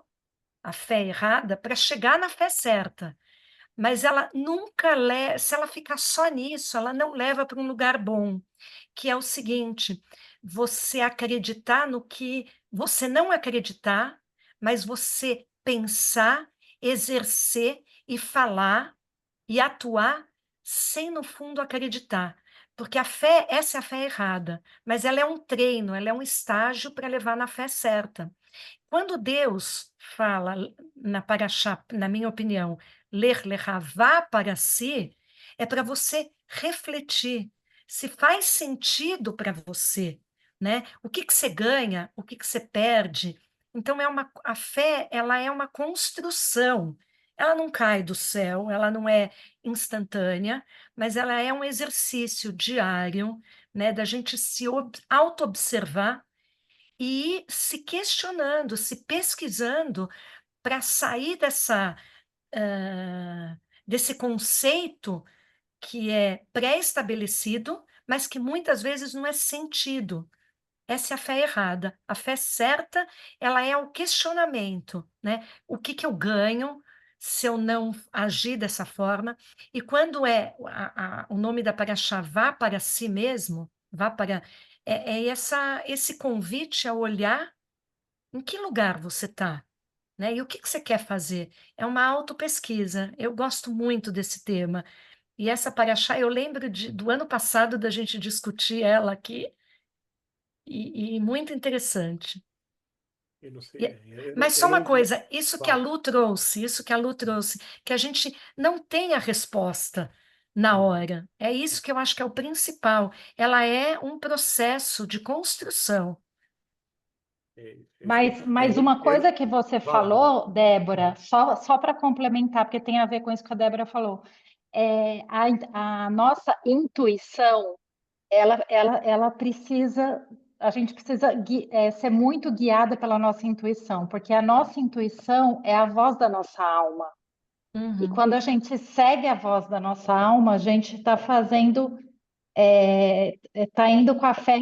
a fé errada, para chegar na fé certa, mas ela nunca leva, se ela ficar só nisso, ela não leva para um lugar bom, que é o seguinte: você acreditar no que você não acreditar, mas você pensar, exercer e falar e atuar sem, no fundo, acreditar. Porque a fé, essa é a fé errada, mas ela é um treino, ela é um estágio para levar na fé certa. Quando Deus fala na Paraxá, na minha opinião, ler, lerá, vá para si, é para você refletir se faz sentido para você, né? O que que você ganha, o que que você perde Então, a fé, ela é uma construção. Ela não cai do céu, ela não é instantânea, mas ela é um exercício diário, né, da gente se auto-observar e ir se questionando, se pesquisando para sair desse conceito que é pré-estabelecido, mas que muitas vezes não é sentido. Essa é a fé errada. A fé certa, ela é o questionamento, né? O que que eu ganho se eu não agir dessa forma? E quando o nome da paraxá, vá para si mesmo, vá para... esse convite a olhar em que lugar você está, né? E o que que você quer fazer? É uma autopesquisa. Eu gosto muito desse tema. E essa paraxá, eu lembro do ano passado da gente discutir ela aqui, e muito interessante. Eu não sei. Mas Eu só uma não. coisa, isso que a Fala. Lu trouxe, que a gente não tem a resposta na hora. É isso que eu acho que é o principal. Ela é um processo de construção. Mas uma coisa que você Fala. falou, Débora, só para complementar, porque tem a ver com isso que a Débora falou, a nossa intuição, ela precisa, a gente precisa ser muito guiada pela nossa intuição, porque a nossa intuição é a voz da nossa alma. E quando a gente segue a voz da nossa alma, a gente está está indo com a fé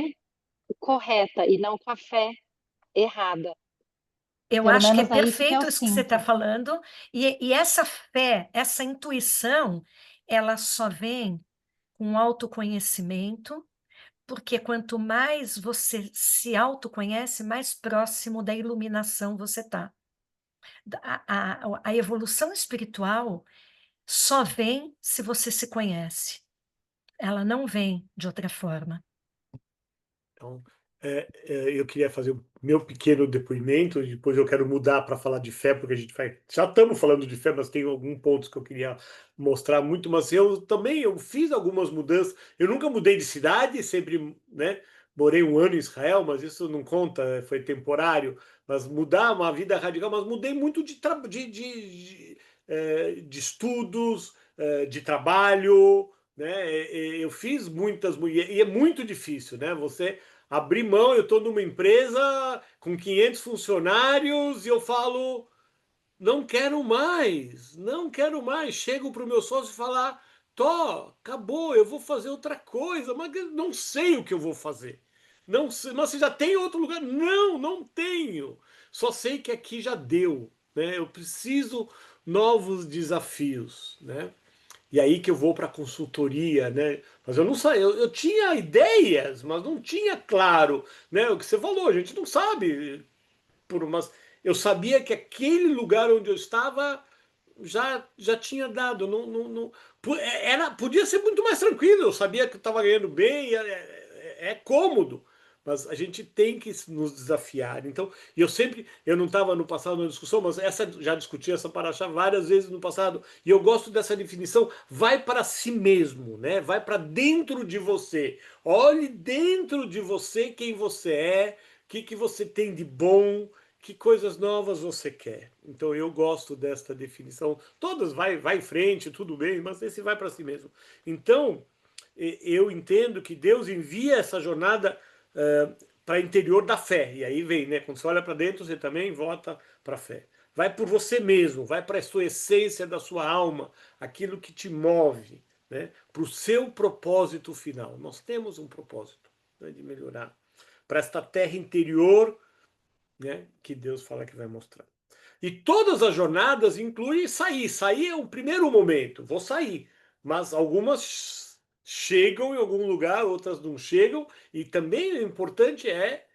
correta e não com a fé errada. Eu Pelo acho que é menos é isso que eu perfeito isso que você está sinto. falando, e essa fé, essa intuição, ela só vem com autoconhecimento, porque quanto mais você se autoconhece, mais próximo da iluminação você está. A evolução espiritual só vem se você se conhece. Ela não vem de outra forma. Então, eu queria fazer o meu pequeno depoimento, e depois eu quero mudar para falar de fé, porque a gente vai. Já estamos falando de fé, mas tem alguns pontos que eu queria mostrar muito. Mas eu fiz algumas mudanças. Eu nunca mudei de cidade, sempre, né? Morei um ano em Israel, mas isso não conta, foi temporário. Mas mudar uma vida radical, mas mudei muito de estudos, de trabalho, né? Eu fiz muitas, e é muito difícil, né? Você abrir mão, eu estou numa empresa com 500 funcionários e eu falo, não quero mais, não quero mais. Chego para o meu sócio e falar, Tó, acabou, eu vou fazer outra coisa, mas eu não sei o que eu vou fazer. Não sei, mas você já tem outro lugar? Não, não tenho. Só sei que aqui já deu, né? Eu preciso novos desafios, né? E aí que eu vou para a consultoria, né? Mas eu não sei, eu tinha ideias, mas não tinha claro, né? O que você falou, a gente não sabe mas eu sabia que aquele lugar onde eu estava já tinha dado, podia ser muito mais tranquilo, eu sabia que eu estava ganhando bem, é cômodo, mas a gente tem que nos desafiar. Então, eu não estava no passado na discussão, mas já discuti essa paraxá várias vezes no passado, e eu gosto dessa definição, vai para si mesmo, né? Vai para dentro de você. Olhe dentro de você quem você é, o que você tem de bom, que coisas novas você quer. Então eu gosto desta definição. Todas vai em frente, tudo bem, mas esse vai para si mesmo. Então, eu entendo que Deus envia essa jornada para o interior da fé. E aí vem, né? Quando você olha para dentro, você também volta para a fé. Vai por você mesmo, vai para a sua essência da sua alma, aquilo que te move, né? Para o seu propósito final. Nós temos um propósito, né, de melhorar. Para esta terra interior, né, que Deus fala que vai mostrar. E todas as jornadas incluem sair. Sair é o primeiro momento, vou sair. Mas algumas chegam em algum lugar, outras não chegam. E também o importante é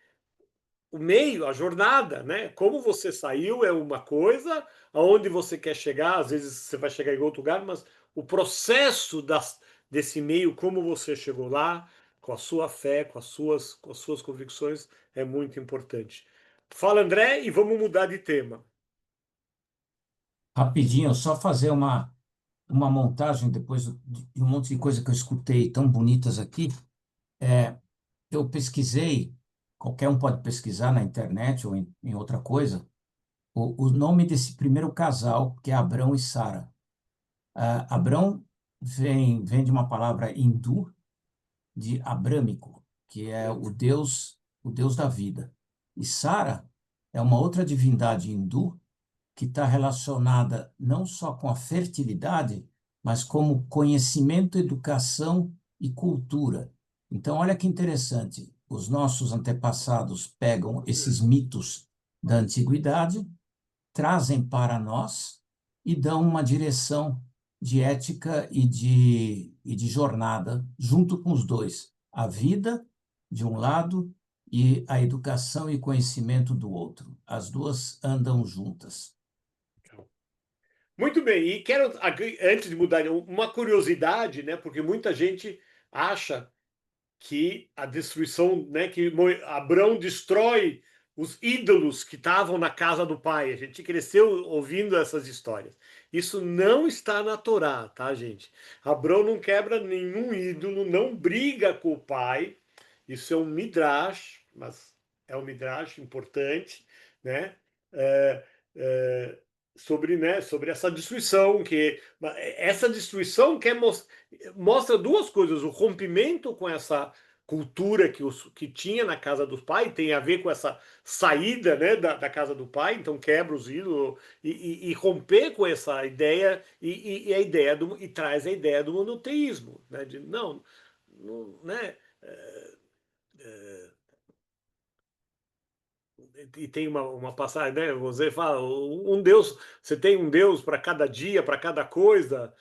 o meio, a jornada, né? Como você saiu é uma coisa, aonde você quer chegar, às vezes você vai chegar em outro lugar, mas o processo desse meio, como você chegou lá, com a sua fé, com as suas convicções, é muito importante. Fala, André, e vamos mudar de tema. Rapidinho, só fazer uma montagem depois de um monte de coisa que eu escutei tão bonitas aqui. Eu pesquisei qualquer um pode pesquisar na internet ou em outra coisa, o nome desse primeiro casal, que é Abrão e Sara. Abrão vem de uma palavra hindu, de abrâmico, que é o Deus da vida. E Sara é uma outra divindade hindu que está relacionada não só com a fertilidade, mas como conhecimento, educação e cultura. Então, olha que interessante. Os nossos antepassados pegam esses mitos da antiguidade, trazem para nós e dão uma direção de ética e de jornada junto com os dois. A vida, de um lado, e a educação e conhecimento do outro. As duas andam juntas. Muito bem, e quero, antes de mudar, uma curiosidade, né? Porque muita gente acha que a destruição, né? Que Abrão destrói os ídolos que estavam na casa do pai. A gente cresceu ouvindo essas histórias. Isso não está na Torá, tá, gente? Abrão não quebra nenhum ídolo, não briga com o pai. Isso é um midrash, mas é um midrash importante, né? Sobre essa destruição, que essa destruição mostra duas coisas: o rompimento com essa cultura que tinha na casa do pai, tem a ver com essa saída, né, da casa do pai, então quebra os ídolos e romper com essa ideia e a ideia e traz a ideia do monoteísmo, né, de não, né, e tem uma passagem, né? Você fala, um Deus, você tem um Deus para cada dia, para cada coisa.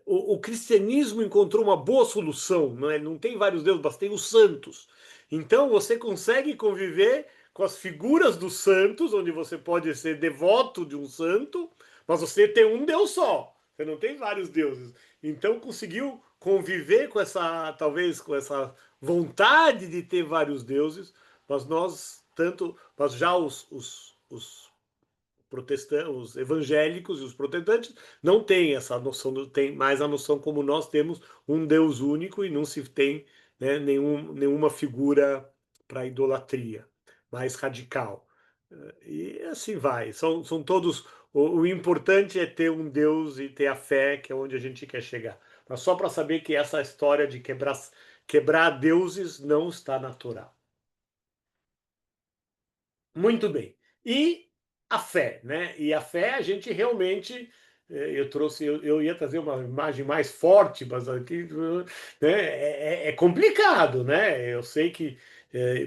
O cristianismo encontrou uma boa solução, não é? Não tem vários deuses, mas tem os santos. Então você consegue conviver com as figuras dos santos, onde você pode ser devoto de um santo, mas você tem um Deus só. Você não tem vários deuses. Então conseguiu conviver com essa, talvez com essa vontade de ter vários deuses, mas mas já os protestantes, os evangélicos e os protestantes não têm essa noção, tem mais a noção como nós temos um Deus único e não se tem, né, nenhuma figura para idolatria mais radical. E assim vai. São todos. O importante é ter um Deus e ter a fé, que é onde a gente quer chegar. Mas só para saber que essa história de quebrar deuses não está na Torá. Muito bem. E a fé, né? E a fé a gente realmente, eu ia trazer uma imagem mais forte, mas aqui, né, é complicado, né? Eu sei que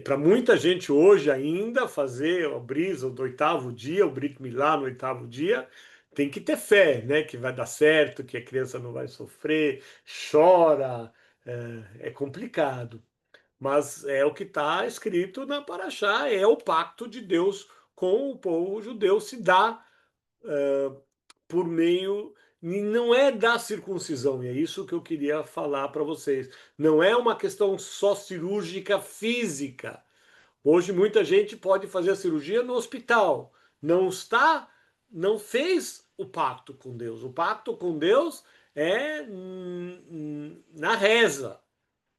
para muita gente hoje ainda fazer a brisa do oitavo dia, o Brit Milá no oitavo dia, tem que ter fé, né? Que vai dar certo, que a criança não vai sofrer, chora, é complicado. Mas é o que está escrito na Paraxá, é o pacto de Deus com o povo judeu, se dá por meio, não é da circuncisão, e é isso que eu queria falar para vocês. Não é uma questão só cirúrgica física. Hoje muita gente pode fazer a cirurgia no hospital, não fez o pacto com Deus. O pacto com Deus é na reza,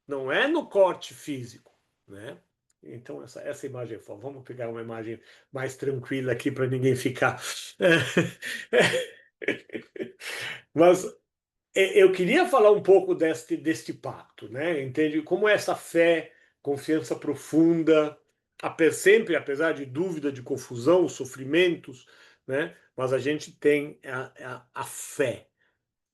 não é no corte físico, né? Então, essa imagem, vamos pegar uma imagem mais tranquila aqui para ninguém ficar. Mas eu queria falar um pouco deste pacto, né? Entende? Como essa fé, confiança profunda, sempre, apesar de dúvida, de confusão, sofrimentos, né? Mas a gente tem a fé.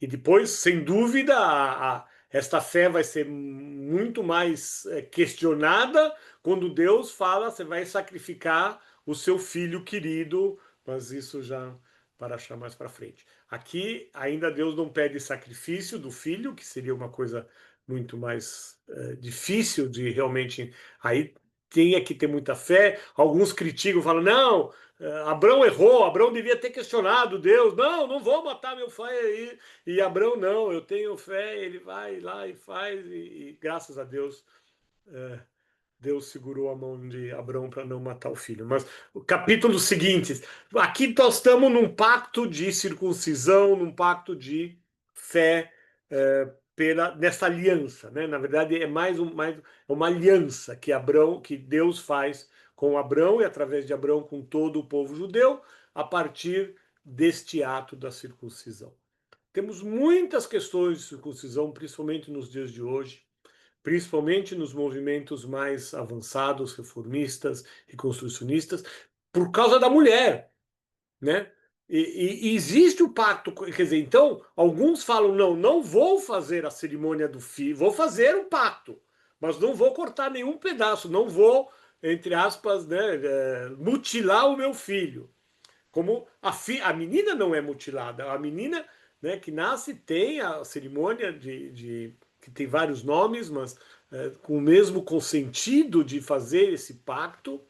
E depois, sem dúvida, esta fé vai ser muito mais questionada quando Deus fala, você vai sacrificar o seu filho querido, mas isso já para achar mais para frente. Aqui, ainda Deus não pede sacrifício do filho, que seria uma coisa muito mais difícil de realmente... Aí tinha que ter muita fé. Alguns criticam, falam, não, Abrão errou, Abrão devia ter questionado Deus. Não vou matar meu pai aí. E Abrão, não, eu tenho fé, ele vai lá e faz. E graças a Deus, Deus segurou a mão de Abrão para não matar o filho. Mas o capítulo seguinte, aqui nós estamos num pacto de circuncisão, num pacto de fé nessa aliança, né? Na verdade, é mais uma aliança que Deus faz com Abrão e através de Abrão com todo o povo judeu a partir deste ato da circuncisão. Temos muitas questões de circuncisão, principalmente nos dias de hoje, principalmente nos movimentos mais avançados, reformistas e construcionistas, por causa da mulher, né? E existe o pacto, quer dizer, então, alguns falam, não vou fazer a cerimônia do filho, vou fazer o pacto, mas não vou cortar nenhum pedaço, não vou, entre aspas, né, mutilar o meu filho. Como a menina não é mutilada, a menina, né, que nasce tem a cerimônia que tem vários nomes, mas com o mesmo consentido de fazer esse pacto.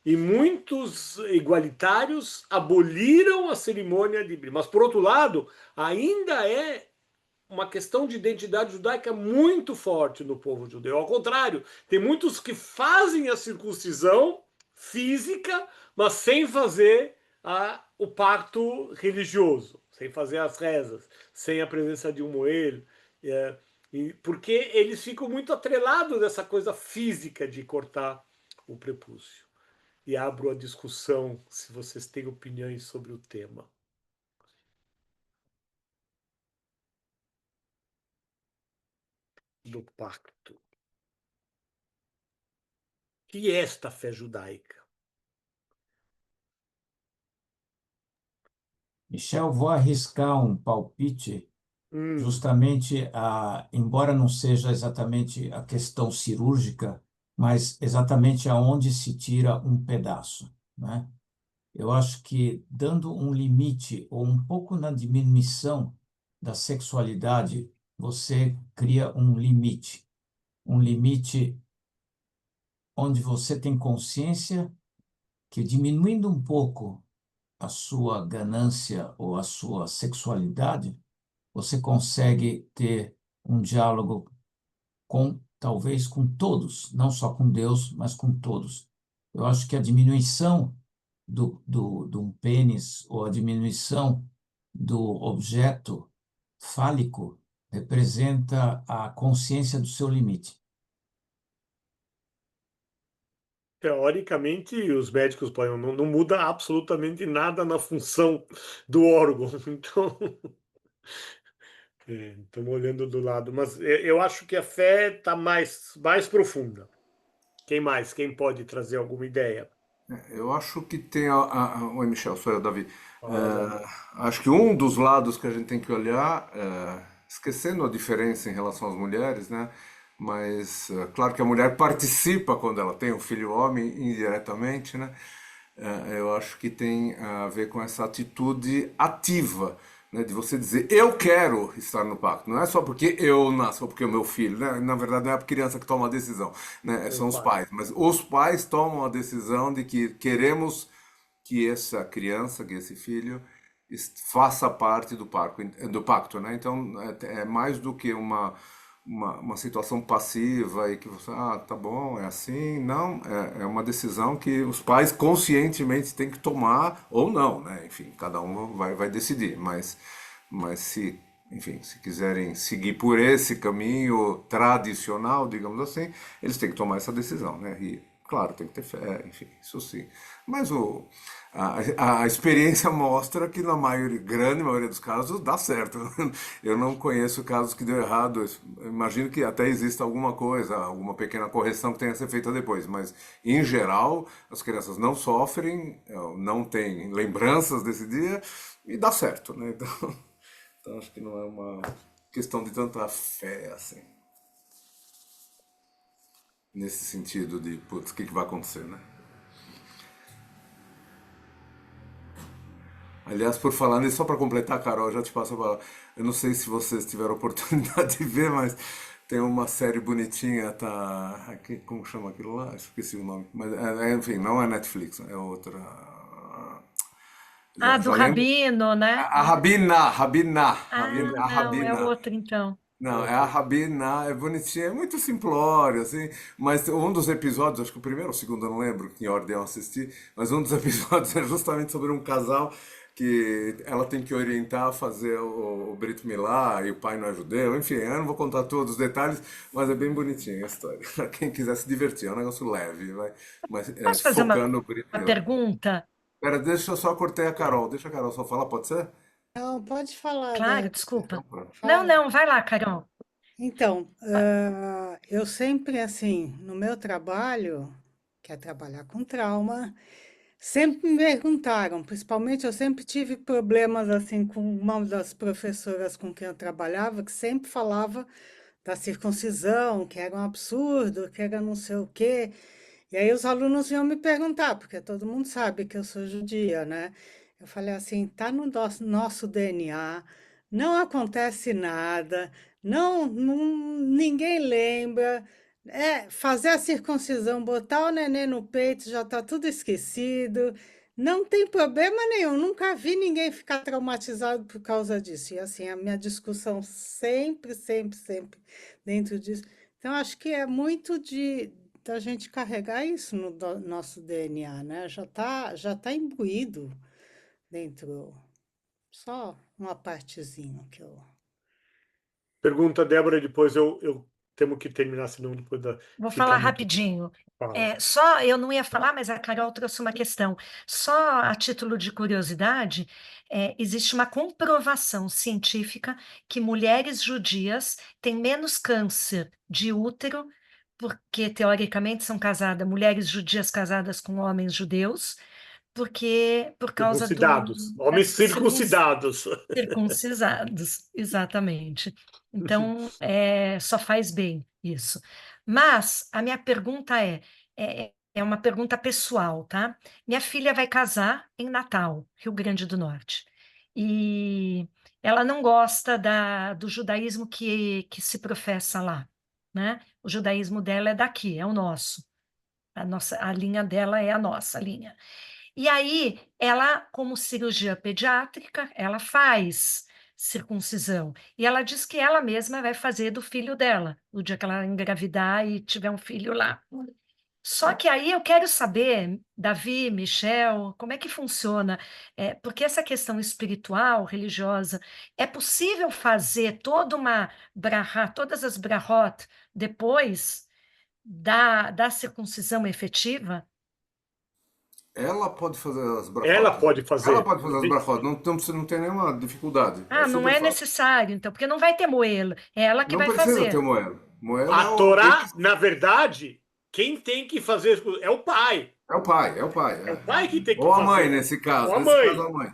E muitos igualitários aboliram a cerimônia de brit. Mas, por outro lado, ainda é uma questão de identidade judaica muito forte no povo judeu. Ao contrário, tem muitos que fazem a circuncisão física, mas sem fazer o pacto religioso, sem fazer as rezas, sem a presença de um moelho, porque eles ficam muito atrelados dessa coisa física de cortar o prepúcio. E abro a discussão se vocês têm opiniões sobre o tema. Do pacto. Que é esta fé judaica? Michel, vou arriscar um palpite, justamente, embora não seja exatamente a questão cirúrgica, mas exatamente aonde se tira um pedaço, né? Eu acho que dando um limite ou um pouco na diminuição da sexualidade, você cria um limite onde você tem consciência que diminuindo um pouco a sua ganância ou a sua sexualidade, você consegue ter um diálogo talvez com todos, não só com Deus, mas com todos. Eu acho que a diminuição de um pênis ou a diminuição do objeto fálico representa a consciência do seu limite. Teoricamente, os médicos podem, não muda absolutamente nada na função do órgão. Então, estamos olhando do lado. Mas eu acho que a fé está mais profunda. Quem mais? Quem pode trazer alguma ideia? Eu acho que tem Oi, Michel, sou eu, Davi. Acho que um dos lados que a gente tem que olhar, esquecendo a diferença em relação às mulheres, né? Mas claro que a mulher participa quando ela tem um filho homem, indiretamente, né? Eu acho que tem a ver com essa atitude ativa, né, de você dizer, eu quero estar no pacto. Não é só porque eu nasço ou porque é o meu filho, né? Na verdade, não é a criança que toma a decisão, né? São os pais. Mas os pais tomam a decisão de que queremos que essa criança, que esse filho, faça parte do pacto, né? Então, é mais do que uma situação passiva e que você, tá bom, é assim. Não, é uma decisão que os pais conscientemente têm que tomar ou não, né? Enfim, cada um vai decidir, mas se, enfim, se quiserem seguir por esse caminho tradicional, digamos assim, eles têm que tomar essa decisão, né? E, claro, tem que ter fé, enfim, isso sim. Mas a experiência mostra que na grande maioria dos casos dá certo. Eu não conheço casos que deu errado. Eu imagino que até exista alguma coisa, alguma pequena correção que tenha que ser feita depois. Mas, em geral, as crianças não sofrem, não têm lembranças desse dia e dá certo, né? Então acho que não é uma questão de tanta fé assim. Nesse sentido de, putz, o que vai acontecer, né? Aliás, por falar nisso, só para completar, Carol, já te passo a palavra. Eu não sei se vocês tiveram oportunidade de ver, mas tem uma série bonitinha, tá? Aqui, como chama aquilo lá? Esqueci o nome. Mas, enfim, não é Netflix, é outra. Do Rabino, né? A Rabina. Não, é outro então. Não, é a Rabina, é bonitinha, é muito simplório, assim, mas um dos episódios, acho que o primeiro ou o segundo, eu não lembro que em ordem eu assisti, mas um dos episódios é justamente sobre um casal que ela tem que orientar a fazer o Brit Milá e o pai não é judeu. Enfim, eu não vou contar todos os detalhes, mas é bem bonitinha a história. Quem quiser se divertir, é um negócio leve, vai, mas Posso fazer focando no Brit uma Milá. pergunta? Espera, deixa eu só cortar a Carol. Deixa a Carol só falar, pode ser? Não, pode falar, Claro, Débora. desculpa. Então, pronto. Não, Fala. não, vai lá, Carol. Então, eu sempre, assim, no meu trabalho, que é trabalhar com trauma, sempre me perguntaram, principalmente eu sempre tive problemas, assim, com uma das professoras com quem eu trabalhava, que sempre falava da circuncisão, que era um absurdo, que era não sei o quê. E aí os alunos iam me perguntar, porque todo mundo sabe que eu sou judia, né? Eu falei assim, tá no nosso DNA, não acontece nada, ninguém lembra. Fazer a circuncisão, botar o neném no peito, já tá tudo esquecido. Não tem problema nenhum, nunca vi ninguém ficar traumatizado por causa disso. E assim, a minha discussão sempre, sempre, sempre dentro disso. Então, acho que é muito da gente carregar isso no nosso DNA, né? Já tá imbuído dentro, só uma partezinha que eu... Pergunta, Débora, depois eu temos que terminar, senão depois Vou fica falar muito... rapidinho. Fala. Só eu não ia falar, mas a Carol trouxe uma questão. Só a título de curiosidade, existe uma comprovação científica que mulheres judias têm menos câncer de útero, porque teoricamente são casadas, mulheres judias casadas com homens judeus, porque por causa Circuncidados, homens circuncidados. circuncisados, exatamente. Então, só faz bem isso. Mas a minha pergunta é uma pergunta pessoal, tá? Minha filha vai casar em Natal, Rio Grande do Norte, e ela não gosta do judaísmo que se professa lá, né? O judaísmo dela é daqui, é o nosso. A linha dela é a nossa linha. E aí, ela, como cirurgia pediátrica, ela faz circuncisão. E ela diz que ela mesma vai fazer do filho dela, o dia que ela engravidar e tiver um filho lá. Só que aí eu quero saber, Davi, Michel, como é que funciona? Porque essa questão espiritual, religiosa, é possível fazer toda uma brahá, todas as brahot, depois da circuncisão efetiva? Ela pode fazer as brachot. Ela pode fazer. Ela pode fazer as brachot, não tem nenhuma dificuldade. Ah, não é necessário, então, porque não vai ter moelo, é ela que Não vai precisa fazer. ter moelo. Moelo A Torá, na verdade, quem tem que fazer é o pai. É o pai. É o pai que tem que Ou a fazer. mãe, nesse caso. Ou a Nesse mãe. caso, a mãe.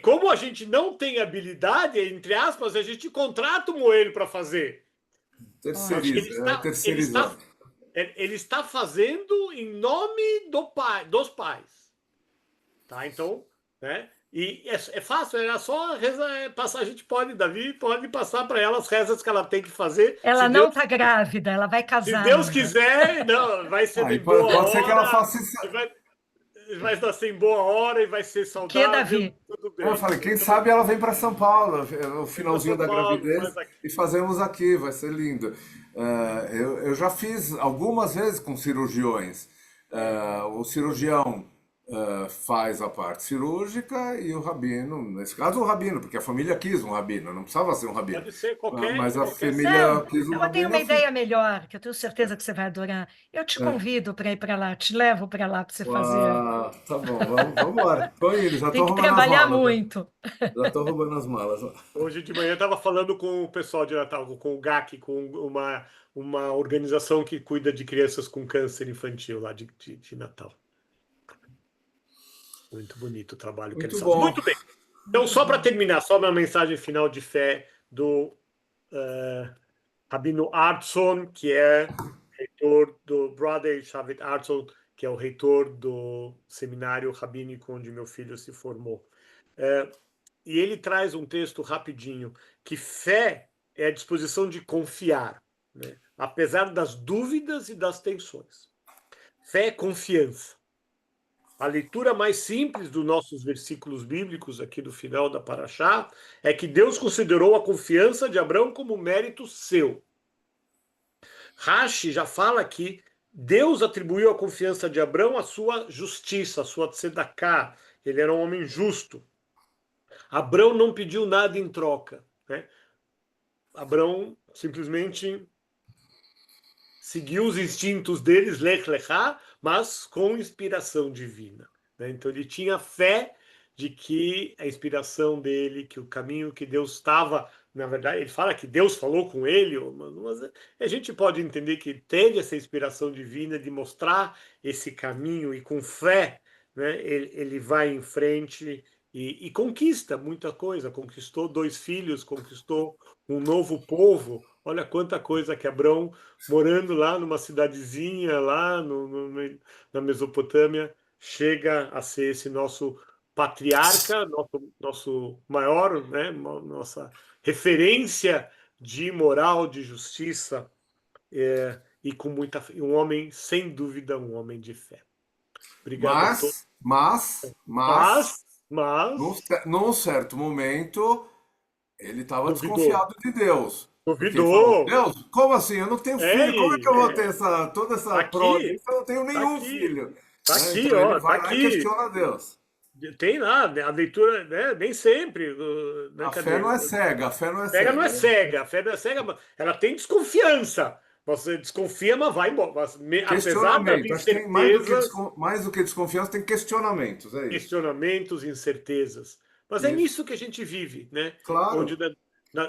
Como a gente não tem habilidade, entre aspas, a gente contrata o moelho para fazer. Terceirizado. Ele está fazendo em nome dos pais. Tá? Então, né? E é fácil, era só passar. A gente pode, Davi, pode passar para ela as rezas que ela tem que fazer. Ela não está grávida, ela vai casar. Se Deus ainda. quiser, não, vai ser de boa hora. Pode ser que ela faça isso. Vai nascer em boa hora e vai ser saudável. Que, Davi? Tudo bem. Eu falei, quem sabe ela vem para São Paulo, o finalzinho da gravidez, e fazemos aqui, vai ser lindo. Eu já fiz algumas vezes com cirurgiões. O cirurgião faz a parte cirúrgica e o rabino, nesse caso o rabino, porque a família quis um rabino, não precisava ser um rabino. Pode ser qualquer. Mas a família quis um rabino. Eu tenho uma ideia melhor, que eu tenho certeza que você vai adorar. Eu te convido para ir para lá, te levo para lá para você fazer. Tá bom, vamos embora. Tô indo, já Tem tô que roubando as trabalhar malas. muito. Já estou roubando as malas. Hoje de manhã eu estava falando com o pessoal de Natal, com o GAC, com uma organização que cuida de crianças com câncer infantil lá de Natal. Muito bonito o trabalho que eles fazem. Muito bem. Então, só para terminar, só uma mensagem final de fé do Rabino Artson, que é reitor do Brother Shavit Artson, que é o reitor do seminário rabínico onde meu filho se formou. E ele traz um texto rapidinho, que fé é a disposição de confiar, né? Apesar das dúvidas e das tensões. Fé é confiança. A leitura mais simples dos nossos versículos bíblicos aqui do final da Parashá é que Deus considerou a confiança de Abraão como mérito seu. Rashi já fala que Deus atribuiu à confiança de Abraão a sua justiça, a sua tzedaká. Ele era um homem justo. Abrão não pediu nada em troca, né? Abrão simplesmente seguiu os instintos deles, Lech Lechá, mas com inspiração divina, né? Então ele tinha fé de que a inspiração dele, que o caminho que Deus estava, na verdade, ele fala que Deus falou com ele, mas a gente pode entender que teve essa inspiração divina de mostrar esse caminho e com fé, né, ele vai em frente e conquista muita coisa, conquistou 2 filhos, conquistou um novo povo. Olha quanta coisa que Abrão, morando lá numa cidadezinha, lá na Mesopotâmia, chega a ser esse nosso patriarca, nosso maior, né, nossa referência de moral, de justiça, e com um homem, sem dúvida, um homem de fé. Obrigado a todos. Mas, Mas num certo momento, ele estava duvidou. desconfiado de Deus. Porque ele Duvidou. falou, Deus, como assim? Eu não tenho filho, como é que eu vou ter toda essa Tá aqui, prole? Eu não tenho nenhum aqui. filho. Tá Né? aqui, Então ó, ele vai tá lá aqui. e questiona Deus. Tem lá, a leitura, né, nem sempre. Né, A fé não é cega, a fé não é Cega não é cega. cega, a fé não é cega, mas ela tem desconfiança. Você desconfia, mas vai embora. Apesar das Questionamento. Acho que tem incertezas, mais do que desconfiança, tem questionamentos. É isso. questionamentos, incertezas. Mas é Isso. nisso que a gente vive, né? Claro. Onde,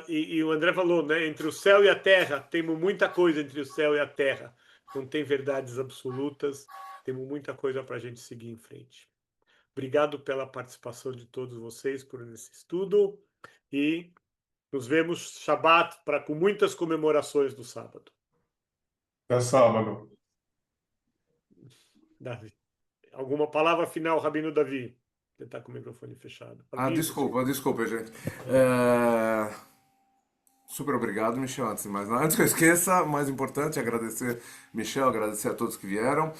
e o André falou, né? Entre o céu e a terra, temos muita coisa entre o céu e a terra. Não tem verdades absolutas, temos muita coisa para a gente seguir em frente. Obrigado pela participação de todos vocês por esse estudo e nos vemos Shabbat com muitas comemorações do sábado. Até sábado. Davi. Alguma palavra final, Rabino Davi? Você está com o microfone fechado. Desculpa, gente. Super obrigado, Michel. Antes que eu esqueça, mais importante, agradecer, Michel, agradecer a todos que vieram.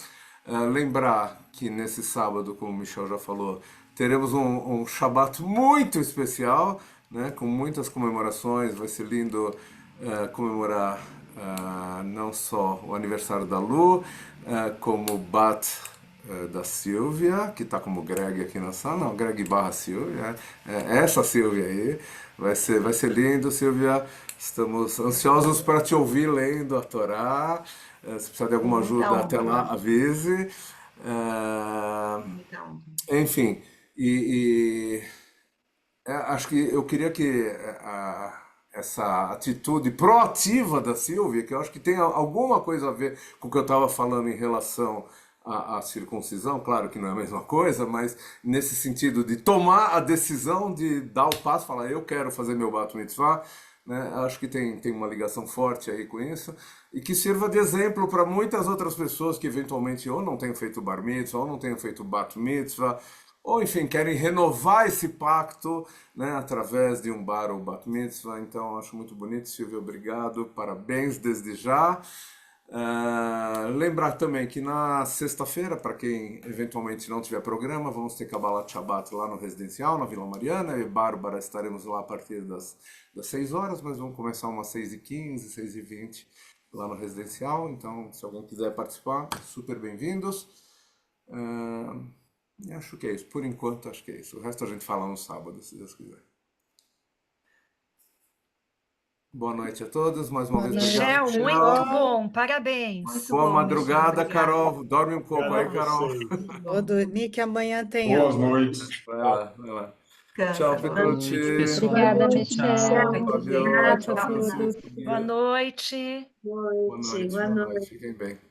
Lembrar que nesse sábado, como o Michel já falou, teremos um Shabbat muito especial, né, com muitas comemorações. Vai ser lindo comemorar não só o aniversário da Lu, como o Bat da Silvia, que está como Greg aqui na sala. Não, Greg barra Silvia. Essa Silvia aí. Vai ser lindo, Silvia. Estamos ansiosos para te ouvir lendo a Torá. Se precisar de alguma ajuda, até lá, avise. Enfim, acho que eu queria que essa atitude proativa da Silvia, que eu acho que tem alguma coisa a ver com o que eu estava falando em relação à circuncisão, claro que não é a mesma coisa, mas nesse sentido de tomar a decisão de dar o passo, falar, eu quero fazer meu Bat Mitzvah, né? Acho que tem uma ligação forte aí com isso, e que sirva de exemplo para muitas outras pessoas que eventualmente ou não tenham feito Bar Mitzvah, ou não tenham feito Bat Mitzvah, ou enfim, querem renovar esse pacto, né, através de um Bar ou Bat Mitzvah. Então, acho muito bonito, Silvia, obrigado, parabéns desde já. Lembrar também que na sexta-feira, para quem eventualmente não tiver programa, vamos ter Kabbalat Shabbat lá no Residencial, na Vila Mariana. Eu e Bárbara estaremos lá a partir das 6 horas, mas vamos começar umas 6h15, 6h20 lá no Residencial. Então, se alguém quiser participar, super bem-vindos. Acho que é isso. Por enquanto, acho que é isso. O resto a gente fala no sábado, se Deus quiser. Boa noite a todos. Mais uma vez, Michel, obrigado. muito bom. Parabéns. Muito Boa bom, madrugada, Michel, obrigada. Carol. Dorme um pouco aí, Carol. Vou dormir que amanhã tem Boas aula. noites. Vai lá, vai lá. Descansa, Tchau, boa Petrucci. Boa noite, pessoal. Obrigada, Tchau, Michel. tchau. Fabio. Tchau, Tchau, todos. Francisco. Boa noite. Boa noite, boa noite. Fiquem bem.